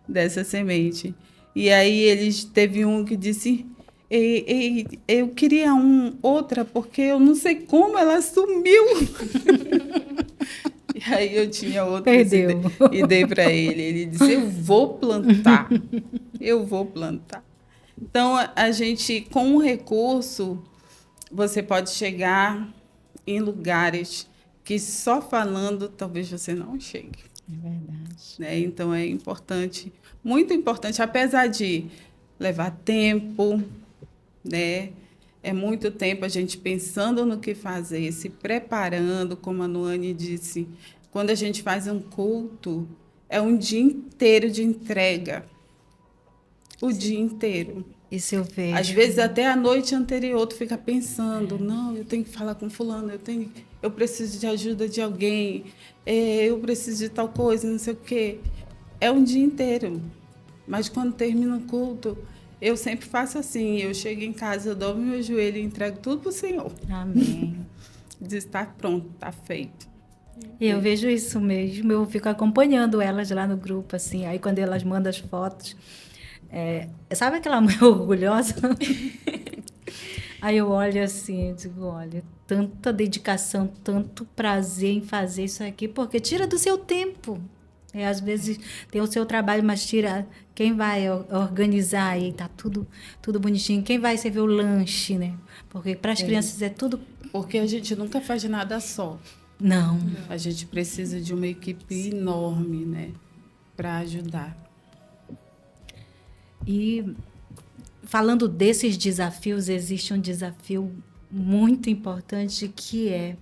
dessa semente. E aí teve um que disse, eu queria outra, porque eu não sei como ela sumiu. E aí eu tinha outra e dei para ele. Ele disse, eu vou plantar. Então, a gente, com o recurso, você pode chegar em lugares que só falando talvez você não chegue. É verdade. Né? Então, é importante, muito importante, apesar de levar tempo, né? É muito tempo a gente pensando no que fazer, se preparando, como a Noane disse. Quando a gente faz um culto, é um dia inteiro de entrega. O dia inteiro. Isso eu vejo. Às vezes, até a noite anterior, tu fica pensando, não, eu tenho que falar com fulano, eu preciso de ajuda de alguém, eu preciso de tal coisa, não sei o quê. É um dia inteiro. Mas quando termina o culto, eu sempre faço assim, eu chego em casa, eu dobro meu joelho e entrego tudo para o Senhor. Amém. Diz, está pronto, está feito. Eu vejo isso mesmo, eu fico acompanhando elas lá no grupo, assim, aí quando elas mandam as fotos, sabe aquela mãe orgulhosa? Aí eu olho assim, eu digo, olha, tanta dedicação, tanto prazer em fazer isso aqui, porque tira do seu tempo. Às vezes tem o seu trabalho, mas tira quem vai organizar aí, tá tudo bonitinho, quem vai servir o lanche, né? Porque para as crianças é tudo... Porque a gente nunca faz nada só. Não. A gente precisa de uma equipe enorme, né, para ajudar. E falando desses desafios, existe um desafio muito importante que é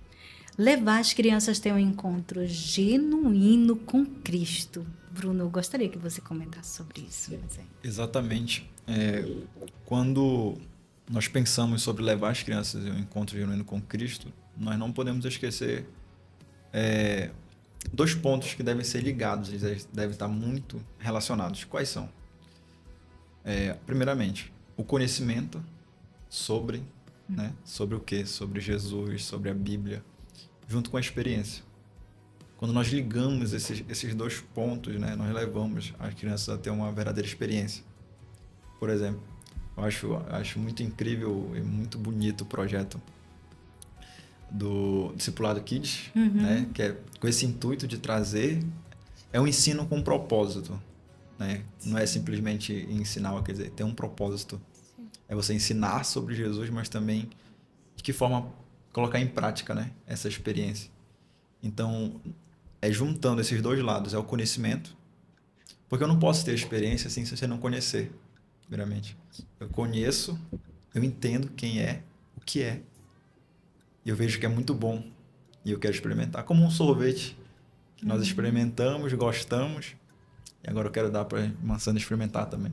levar as crianças a ter um encontro genuíno com Cristo. Bruno, eu gostaria que você comentasse sobre isso. Exatamente. Quando nós pensamos sobre levar as crianças a um encontro genuíno com Cristo, nós não podemos esquecer dois pontos que devem ser ligados, eles devem estar muito relacionados. Quais são? Primeiramente, o conhecimento sobre, né, sobre o quê? Sobre Jesus, sobre a Bíblia, junto com a experiência. Quando nós ligamos esses dois pontos, né, nós levamos as crianças a ter uma verdadeira experiência. Por exemplo, eu acho muito incrível e muito bonito o projeto do Discipulado Kids, né, que é com esse intuito de trazer... É um ensino com propósito, né? Não é simplesmente ensinar, quer dizer, tem um propósito. Sim. É você ensinar sobre Jesus, mas também de que forma colocar em prática, né, essa experiência. Então, juntando esses dois lados, é o conhecimento, porque eu não posso ter experiência assim se você não conhecer, primeiramente. Eu conheço, eu entendo quem é, o que é, e eu vejo que é muito bom, e eu quero experimentar, como um sorvete, que nós experimentamos, gostamos, e agora eu quero dar para a Mansana experimentar também.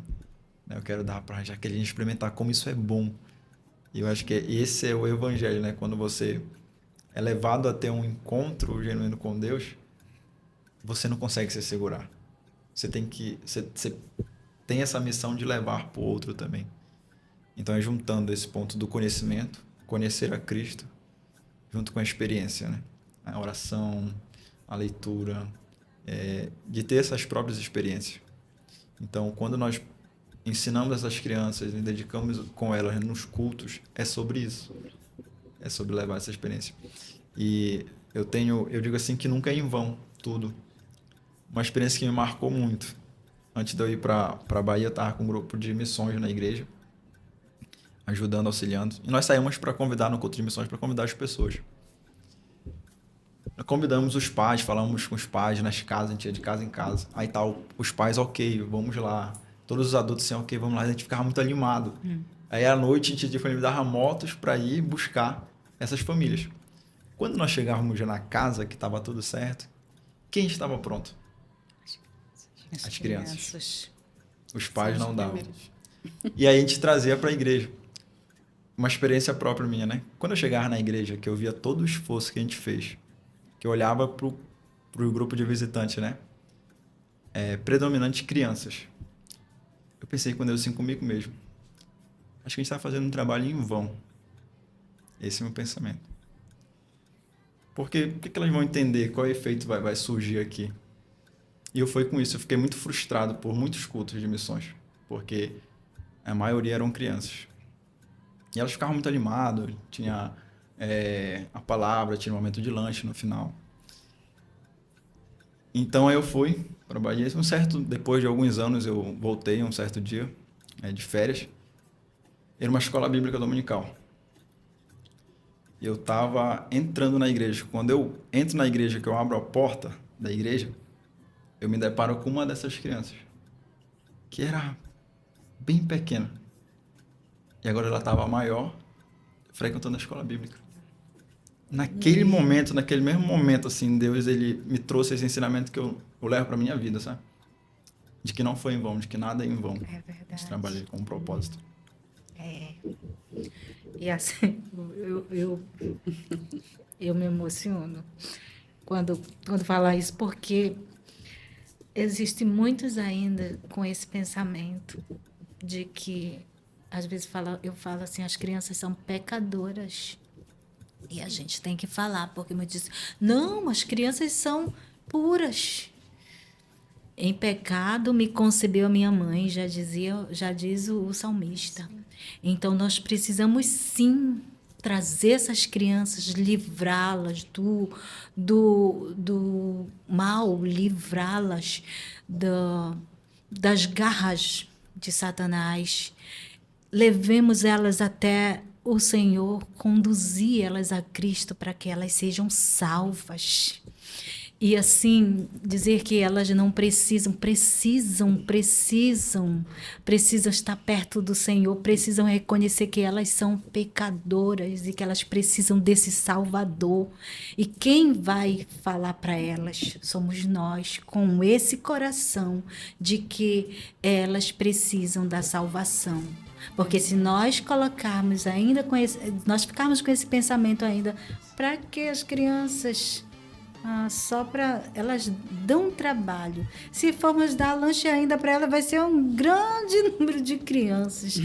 Eu quero dar para a Jaqueline experimentar como isso é bom. E eu acho que esse é o evangelho, né? Quando você é levado a ter um encontro genuíno com Deus, você não consegue se segurar. Você tem essa missão de levar para o outro também. Então, juntando esse ponto do conhecimento, conhecer a Cristo, junto com a experiência, né? A oração, a leitura, de ter essas próprias experiências. Então, quando nós ensinamos essas crianças e dedicamos com elas nos cultos, é sobre isso. É sobre levar essa experiência. E eu digo assim que nunca é em vão tudo. Uma experiência que me marcou muito. Antes de eu ir para a Bahia, eu estava com um grupo de missões na igreja, ajudando, auxiliando. E nós saímos para convidar no culto de missões, para convidar as pessoas. Convidamos os pais, falamos com os pais nas casas, a gente ia de casa em casa. Aí os pais, ok, vamos lá. Todos os adultos assim, ok, vamos lá. A gente ficava muito animado. Aí à noite a gente disponibilizava motos para ir buscar essas famílias. Quando nós chegávamos já na casa, que estava tudo certo, quem estava pronto? As crianças. Os pais não davam. E aí a gente trazia para a igreja. Uma experiência própria minha, né? Quando eu chegava na igreja, que eu via todo o esforço que a gente fez, que eu olhava pro grupo de visitantes, né? Predominante crianças. Eu pensei com Deus assim comigo mesmo. Acho que a gente está fazendo um trabalho em vão. Esse é o meu pensamento. Porque o que elas vão entender? Qual efeito vai surgir aqui? E eu fui com isso. Eu fiquei muito frustrado por muitos cultos de missões. Porque a maioria eram crianças. E elas ficavam muito animadas. Tinha a palavra, tinha um momento de lanche no final. Então eu fui para Bahia. Depois de alguns anos eu voltei um certo dia de férias. Era uma escola bíblica dominical. Eu estava entrando na igreja. Quando eu entro na igreja, que eu abro a porta da igreja, eu me deparo com uma dessas crianças, que era bem pequena. E agora ela estava maior, frequentando a escola naquele mesmo momento, assim, Deus ele me trouxe esse ensinamento que eu levo para minha vida, sabe? De que não foi em vão, de que nada é em vão. É verdade. De trabalhar com um propósito. E assim, eu me emociono quando falo isso, porque existem muitos ainda com esse pensamento de que, às vezes eu falo assim, as crianças são pecadoras. E a gente tem que falar, porque me diz, não, as crianças são puras. Em pecado me concebeu a minha mãe, já diz o salmista. Então, nós precisamos, sim, trazer essas crianças, livrá-las do mal, livrá-las das garras de Satanás. Levemos elas até o Senhor, conduzir elas a Cristo para que elas sejam salvas. E assim, dizer que elas não precisam estar perto do Senhor, precisam reconhecer que elas são pecadoras e que elas precisam desse Salvador. E quem vai falar para elas somos nós, com esse coração de que elas precisam da salvação. Porque se nós colocarmos ainda nós ficarmos com esse pensamento ainda, para que as crianças... só para elas dão trabalho. Se formos dar lanche ainda para ela, vai ser um grande número de crianças.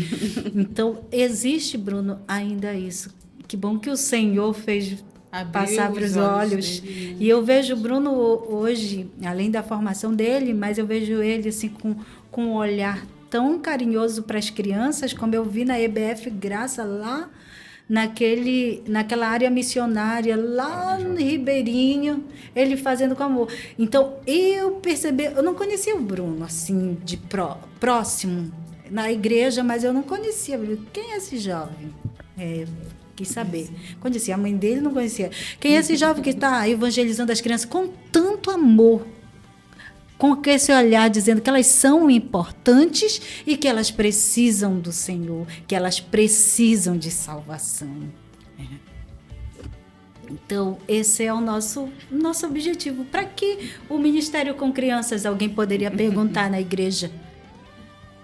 Então, existe, Bruno, ainda isso. Que bom que o Senhor fez passar para os olhos. Dele, né? E eu vejo o Bruno hoje, além da formação dele, mas eu vejo ele assim, com um olhar tão carinhoso para as crianças, como eu vi na EBF Graça lá, naquela área missionária, lá no Ribeirinho, ele fazendo com amor. Então, eu não conhecia o Bruno, assim, de próximo, na igreja, mas eu não conhecia. Quem é esse jovem? Quis saber. Conhecia a mãe dele, não conhecia. Quem é esse jovem que está evangelizando as crianças com tanto amor? Com esse olhar dizendo que elas são importantes e que elas precisam do Senhor, que elas precisam de salvação. Então, esse é o nosso objetivo. Para que o Ministério com Crianças, alguém poderia perguntar na igreja?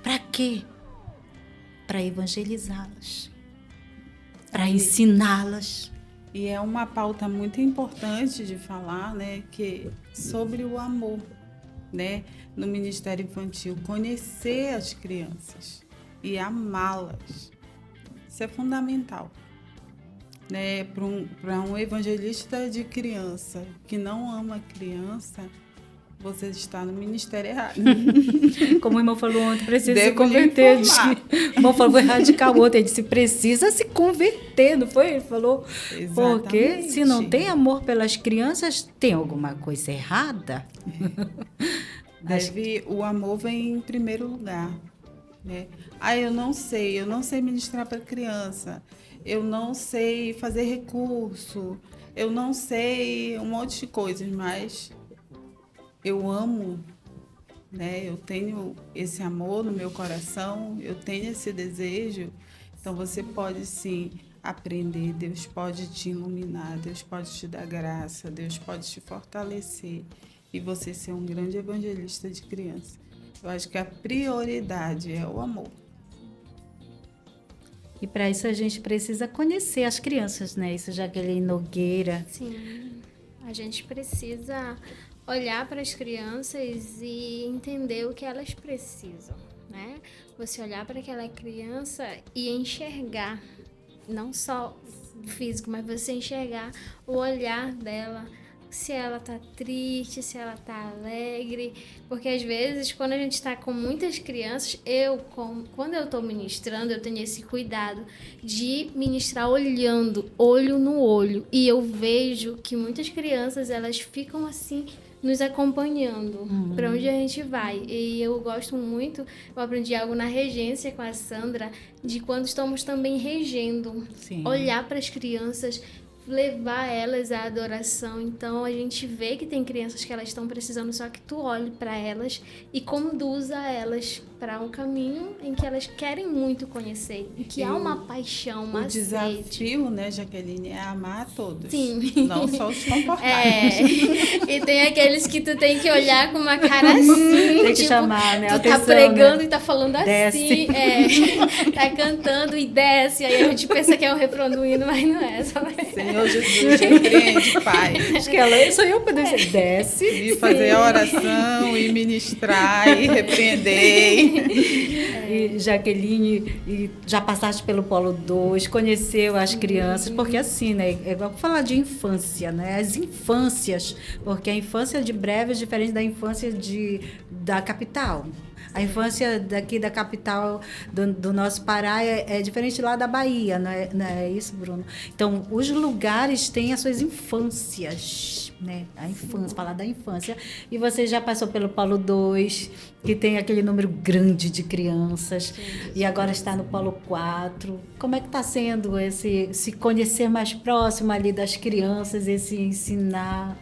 Para quê? Para evangelizá-las, para ensiná-las. E é uma pauta muito importante de falar, né, sobre o amor. Né, no Ministério Infantil, conhecer as crianças e amá-las. Isso é fundamental. Né, para um evangelista de criança que não ama criança, você está no ministério errado. Como o irmão falou ontem, precisa se converter. O irmão falou radical ontem, ele disse, precisa se converter, não foi? Ele falou, exatamente. Porque se não tem amor pelas crianças, tem alguma coisa errada. O amor vem em primeiro lugar. Né? Eu não sei ministrar para criança, eu não sei fazer recurso, eu não sei um monte de coisas, mas... eu amo, né? Eu tenho esse amor no meu coração, eu tenho esse desejo. Então, você pode, sim, aprender. Deus pode te iluminar, Deus pode te dar graça, Deus pode te fortalecer e você ser um grande evangelista de criança. Eu acho que a prioridade é o amor. E para isso a gente precisa conhecer as crianças, né? Isso, Jaqueline Nogueira. Sim, a gente precisa... olhar para as crianças e entender o que elas precisam, né? Você olhar para aquela criança e enxergar, não só físico, mas você enxergar o olhar dela, se ela tá triste, se ela tá alegre, porque às vezes quando a gente está com muitas crianças, quando eu estou ministrando, eu tenho esse cuidado de ministrar olhando, olho no olho, e eu vejo que muitas crianças, elas ficam assim, nos acompanhando para onde a gente vai. E eu gosto muito, eu aprendi algo na regência com a Sandra, de quando estamos também regendo, Sim. olhar para as crianças, levar elas à adoração. Então a gente vê que tem crianças que elas estão precisando, só que tu olhe para elas e conduza elas para um caminho em que elas querem muito conhecer, em que há uma paixão, uma O sede. desafio, né, Jaqueline, é amar a todos. Sim. Não só os comportados. E tem aqueles que tu tem que olhar com uma cara assim, Tem que tipo, chamar, né? tu Atenção, tá pregando, né? e tá falando Desce. assim, tá cantando e desce, aí a gente pensa que é um refrão do hino, mas não é, só Senhor Jesus, repreende, Pai. Acho que ela, sou eu que dizer, desce. E fazer a oração, e ministrar, e repreender. E Jaqueline, e já passaste pelo Polo 2, conheceu as crianças, porque assim, né? É igual falar de infância, né? As infâncias, porque a infância de Breves é diferente da infância da capital. A infância daqui da capital do nosso Pará é diferente lá da Bahia, não é isso, Bruno? Então, os lugares têm as suas infâncias, né? A infância, falar da infância. E você já passou pelo Polo 2, que tem aquele número grande de crianças, e agora está no Polo 4. Como é que está sendo se conhecer mais próximo ali das crianças, esse ensinar?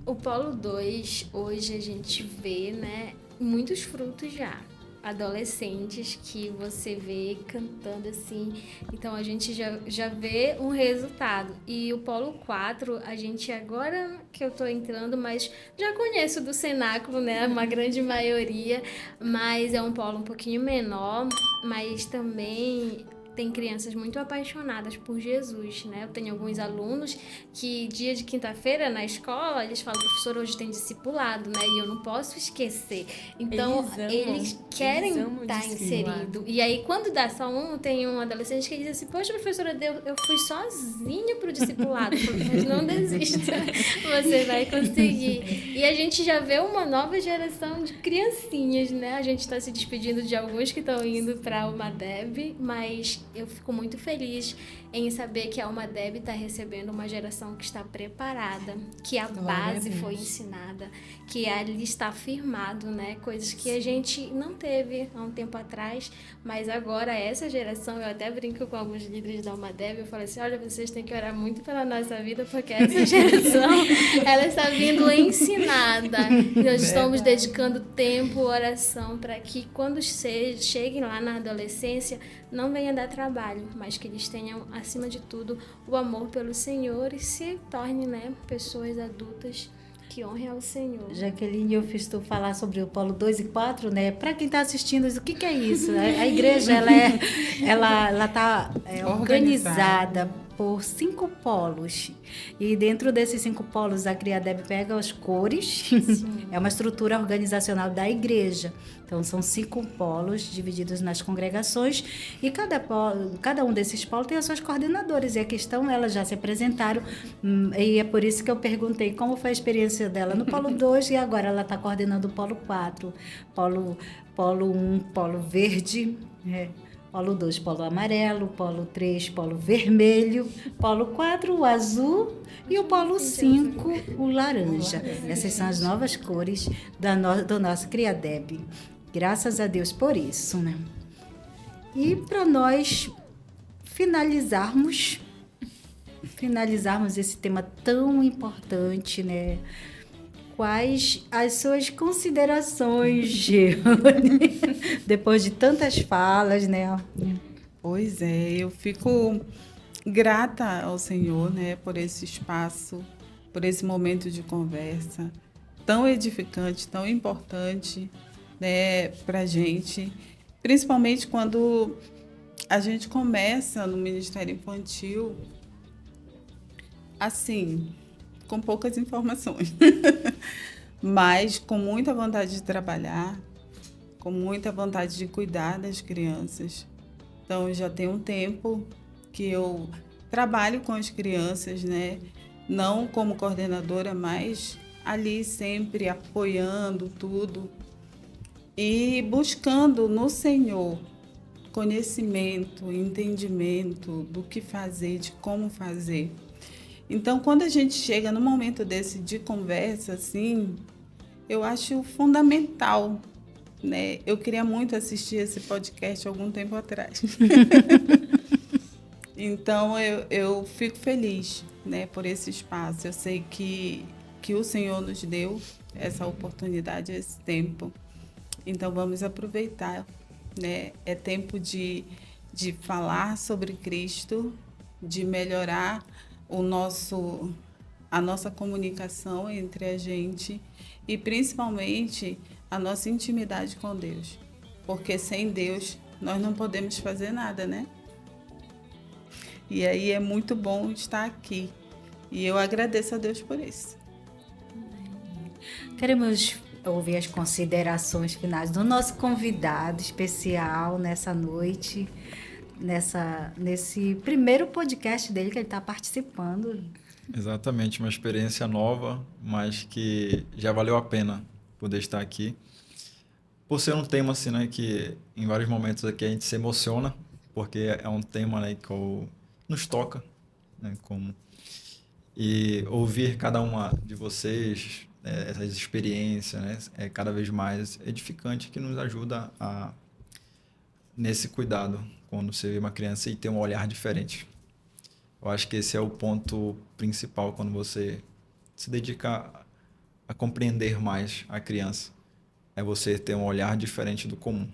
O Polo 2, hoje a gente vê, né, muitos frutos já. Adolescentes que você vê cantando assim. Então a gente já vê um resultado. E o Polo 4, a gente agora que eu tô entrando, mas já conheço do cenáculo, né? Uma grande maioria. Mas é um polo um pouquinho menor, mas também tem crianças muito apaixonadas por Jesus, né? Eu tenho alguns alunos que dia de quinta-feira na escola, eles falam, professor, hoje tem discipulado, né? E eu não posso esquecer. Então, eles querem estar inserido. E aí, quando dá só tem um adolescente que diz assim, poxa, professora, eu fui sozinho pro discipulado. Eu falei, mas não desista, você vai conseguir. E a gente já vê uma nova geração de criancinhas, né? A gente está se despedindo de alguns que estão indo para uma DEB, mas eu fico muito feliz em saber que a UMADEB está recebendo uma geração que está preparada, que a base foi ensinada, que ali está firmado, né? Coisas que a gente não teve há um tempo atrás, mas agora essa geração, eu até brinco com alguns líderes da UMADEB, eu falo assim, olha, vocês têm que orar muito pela nossa vida, porque essa geração, ela está vindo ensinada. Nós estamos dedicando tempo, oração, para que quando cheguem lá na adolescência, não venha dar trabalho, mas que eles tenham, acima de tudo, o amor pelo Senhor e se tornem, né, pessoas adultas que honrem ao Senhor. Jaqueline, eu fiz tu falar sobre o Polo 2 e 4, né? Para quem está assistindo, o que é isso? A igreja, ela está organizada por 5 polos. E dentro desses 5 polos, a CRIADEB pega as cores. É uma estrutura organizacional da igreja. Então, são 5 polos divididos nas congregações. E cada um desses polos tem as suas coordenadoras. E a questão, elas já se apresentaram. E é por isso que eu perguntei como foi a experiência dela no Polo 2. E agora ela está coordenando o Polo 4. Polo 1, Polo Verde, Polo 2, Polo Amarelo, Polo 3, Polo Vermelho, Polo 4, o Azul e o Polo 5, o Laranja. Essas são as novas cores do nosso CRIADEB. Graças a Deus por isso, né? E para nós finalizarmos esse tema tão importante, né? Quais as suas considerações, Geone, depois de tantas falas, né? Pois é, eu fico grata ao Senhor, né, por esse espaço, por esse momento de conversa tão edificante, tão importante, né, para a gente, principalmente quando a gente começa no Ministério Infantil, assim, com poucas informações, mas com muita vontade de trabalhar, com muita vontade de cuidar das crianças. Então, já tem um tempo que eu trabalho com as crianças, né? Não como coordenadora, mas ali sempre apoiando tudo e buscando no Senhor conhecimento, entendimento do que fazer, de como fazer. Então, quando a gente chega no momento desse de conversa, assim, eu acho fundamental, né? Eu queria muito assistir esse podcast algum tempo atrás. Então, eu fico feliz, né, por esse espaço. Eu sei que o Senhor nos deu essa oportunidade, esse tempo. Então, vamos aproveitar, né? É tempo de falar sobre Cristo, de melhorar a nossa comunicação entre a gente e, principalmente, a nossa intimidade com Deus. Porque sem Deus, nós não podemos fazer nada, né? E aí é muito bom estar aqui. E eu agradeço a Deus por isso. Queremos ouvir as considerações finais do nosso convidado especial nessa noite, nesse primeiro podcast dele que ele está participando. Exatamente, uma experiência nova, mas que já valeu a pena poder estar aqui. Por ser um tema assim, né, que em vários momentos aqui a gente se emociona, porque é um tema, né, que nos toca, né, e ouvir cada uma de vocês, essas experiências, né, é cada vez mais edificante, que nos ajuda nesse cuidado quando você vê uma criança e tem um olhar diferente. Eu acho que esse é o ponto principal quando você se dedica a compreender mais a criança. É você ter um olhar diferente do comum.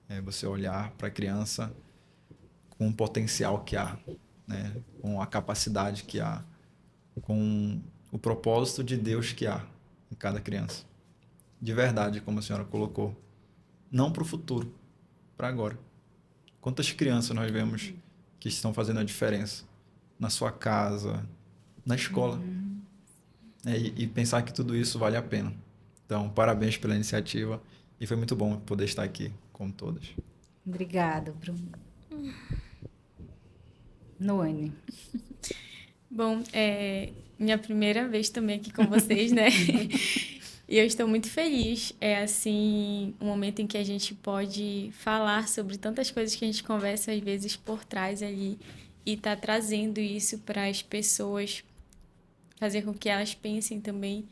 É você olhar para a criança com o potencial que há, né? Com a capacidade que há, com o propósito de Deus que há em cada criança. De verdade, como a senhora colocou. Não para o futuro, para agora. Quantas crianças nós vemos que estão fazendo a diferença na sua casa, na escola? E pensar que tudo isso vale a pena. Então, parabéns pela iniciativa e foi muito bom poder estar aqui com todas. Obrigada, Bruno. Noane. Bom, minha primeira vez também aqui com vocês, né? E eu estou muito feliz. É assim, um momento em que a gente pode falar sobre tantas coisas que a gente conversa às vezes por trás ali e tá trazendo isso para as pessoas, fazer com que elas pensem também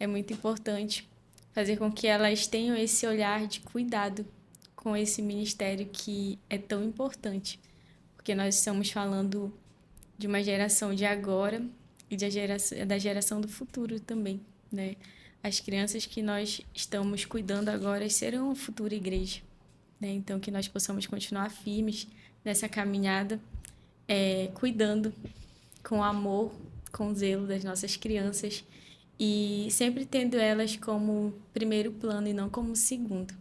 é muito importante, fazer com que elas tenham esse olhar de cuidado com esse ministério que é tão importante, porque nós estamos falando de uma geração de agora e da geração do futuro também, né? As crianças que nós estamos cuidando agora serão a futura igreja, né? Então, que nós possamos continuar firmes nessa caminhada, cuidando com amor, com zelo das nossas crianças e sempre tendo elas como primeiro plano e não como segundo.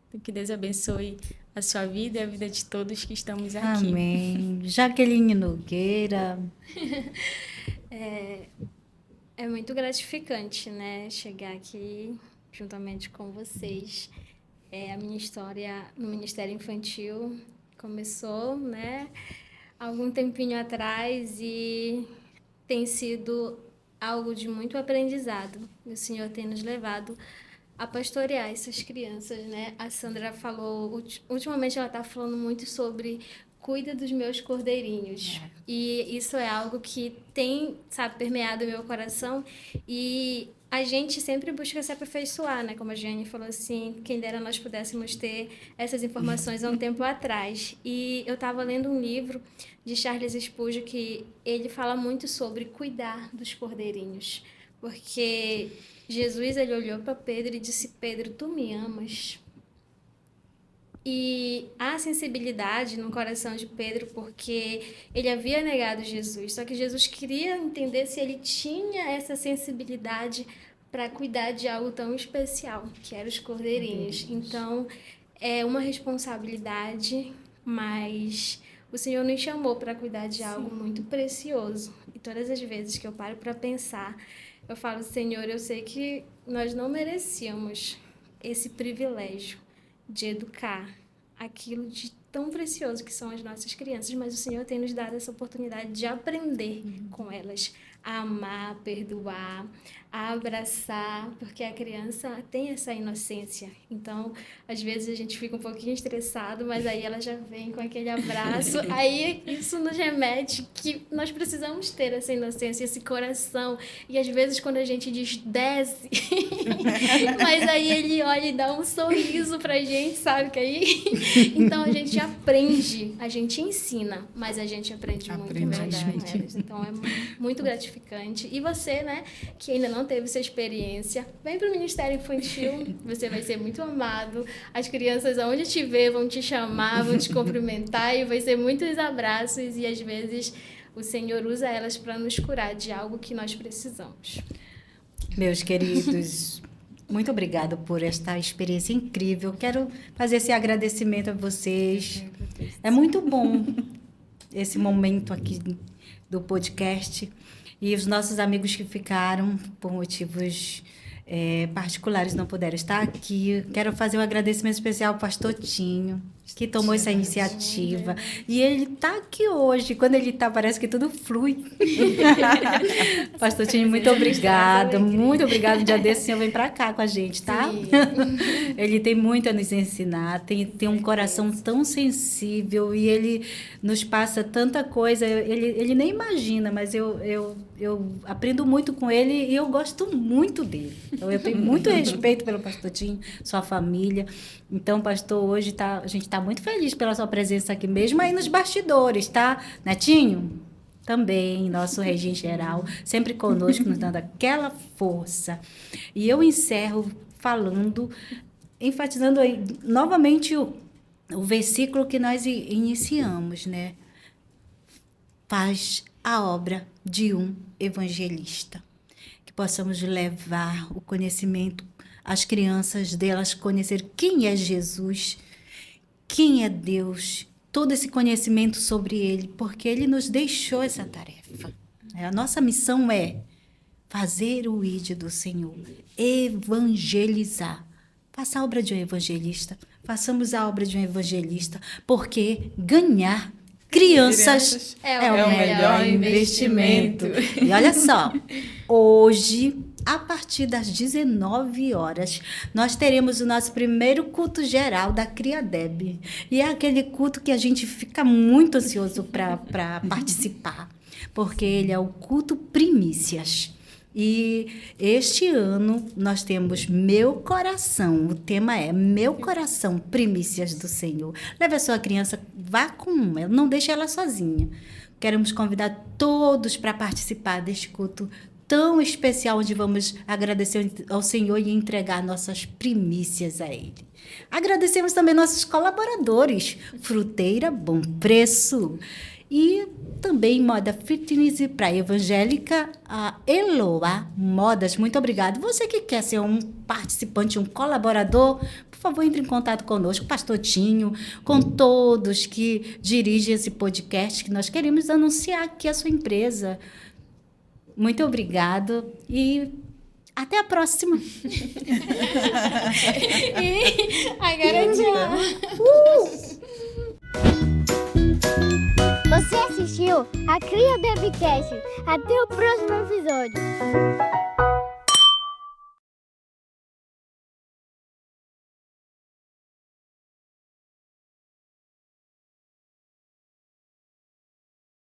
Então, que Deus abençoe a sua vida e a vida de todos que estamos aqui. Amém. Jaqueline Nogueira. É muito gratificante, né, chegar aqui juntamente com vocês. A minha história no Ministério Infantil começou, né, algum tempinho atrás e tem sido algo de muito aprendizado. O Senhor tem nos levado a pastorear essas crianças, né? A Sandra falou, ultimamente ela está falando muito sobre cuida dos meus cordeirinhos. E isso é algo que tem, sabe, permeado o meu coração. E a gente sempre busca se aperfeiçoar, né? Como a Jane falou assim, quem dera nós pudéssemos ter essas informações há um tempo atrás. E eu estava lendo um livro de Charles Spurgeon que ele fala muito sobre cuidar dos cordeirinhos. Porque Jesus, ele olhou para Pedro e disse, Pedro, tu me amas? E há sensibilidade no coração de Pedro porque ele havia negado Jesus. Só que Jesus queria entender se ele tinha essa sensibilidade para cuidar de algo tão especial, que eram os cordeirinhos. Então, é uma responsabilidade, mas o Senhor nos chamou para cuidar de algo muito precioso. E todas as vezes que eu paro para pensar, eu falo, Senhor, eu sei que nós não merecíamos esse privilégio de educar aquilo de tão precioso que são as nossas crianças, mas o Senhor tem nos dado essa oportunidade de aprender com elas, a amar, a perdoar, a abraçar, porque a criança tem essa inocência. Então, às vezes a gente fica um pouquinho estressado, mas aí ela já vem com aquele abraço. Aí isso nos remete que nós precisamos ter essa inocência, esse coração. E às vezes quando a gente diz desce, mas aí ele olha e dá um sorriso pra gente, sabe? Que aí... Então a gente aprende, a gente ensina, mas a gente aprende muito mais com elas. Então é muito gratificante. E você, né, que ainda não teve essa experiência, vem para o Ministério Infantil, você vai ser muito amado. As crianças, aonde te ver, vão te chamar, vão te cumprimentar e vai ser muitos abraços e às vezes o Senhor usa elas para nos curar de algo que nós precisamos. Meus queridos, muito obrigada por esta experiência incrível. Quero fazer esse agradecimento a vocês. É muito bom esse momento aqui do podcast. E os nossos amigos que ficaram, por motivos particulares, não puderam estar aqui. Quero fazer um agradecimento especial ao pastor Tinho, que tomou essa iniciativa. E ele está aqui hoje. Quando ele está, parece que tudo flui. Pastor Tinho, muito obrigada. Muito obrigada. Um dia desse, o senhor vem para cá com a gente, tá? Ele tem muito a nos ensinar. Tem um coração tão sensível e ele nos passa tanta coisa. Ele nem imagina, mas eu aprendo muito com ele e eu gosto muito dele. Então, eu tenho muito respeito pelo pastor Tinho, sua família. Então, pastor, hoje a gente está muito feliz pela sua presença aqui, mesmo aí nos bastidores, tá? Netinho, também, nosso regente geral, sempre conosco, nos dando aquela força. E eu encerro enfatizando aí, novamente o versículo que nós iniciamos, né? Faz a obra de um evangelista. Que possamos levar o conhecimento às crianças delas, conhecer quem é Jesus, quem é Deus, todo esse conhecimento sobre Ele, porque Ele nos deixou essa tarefa. A nossa missão é fazer o ID do Senhor, evangelizar. Faça a obra de um evangelista, façamos a obra de um evangelista, porque ganhar crianças é o melhor investimento. E olha só, hoje, a partir das 19 horas, nós teremos o nosso primeiro culto geral da CRIADEB. E é aquele culto que a gente fica muito ansioso para participar, porque ele é o culto Primícias. E este ano nós temos Meu Coração, o tema é Meu Coração, Primícias do Senhor. Leve a sua criança, vá com ela, não deixe ela sozinha. Queremos convidar todos para participar deste culto tão especial, onde vamos agradecer ao Senhor e entregar nossas primícias a Ele. Agradecemos também nossos colaboradores, Fruteira Bom Preço, e também Moda Fitness e Praia Evangélica, a Eloá Modas. Muito obrigada. Você que quer ser um participante, um colaborador, por favor, entre em contato conosco, Pastor Tinho, com todos que dirigem esse podcast, que nós queremos anunciar aqui a sua empresa. Muito obrigado e até a próxima. Agora tchau. Você assistiu a CRIADEBcast. Até o próximo episódio.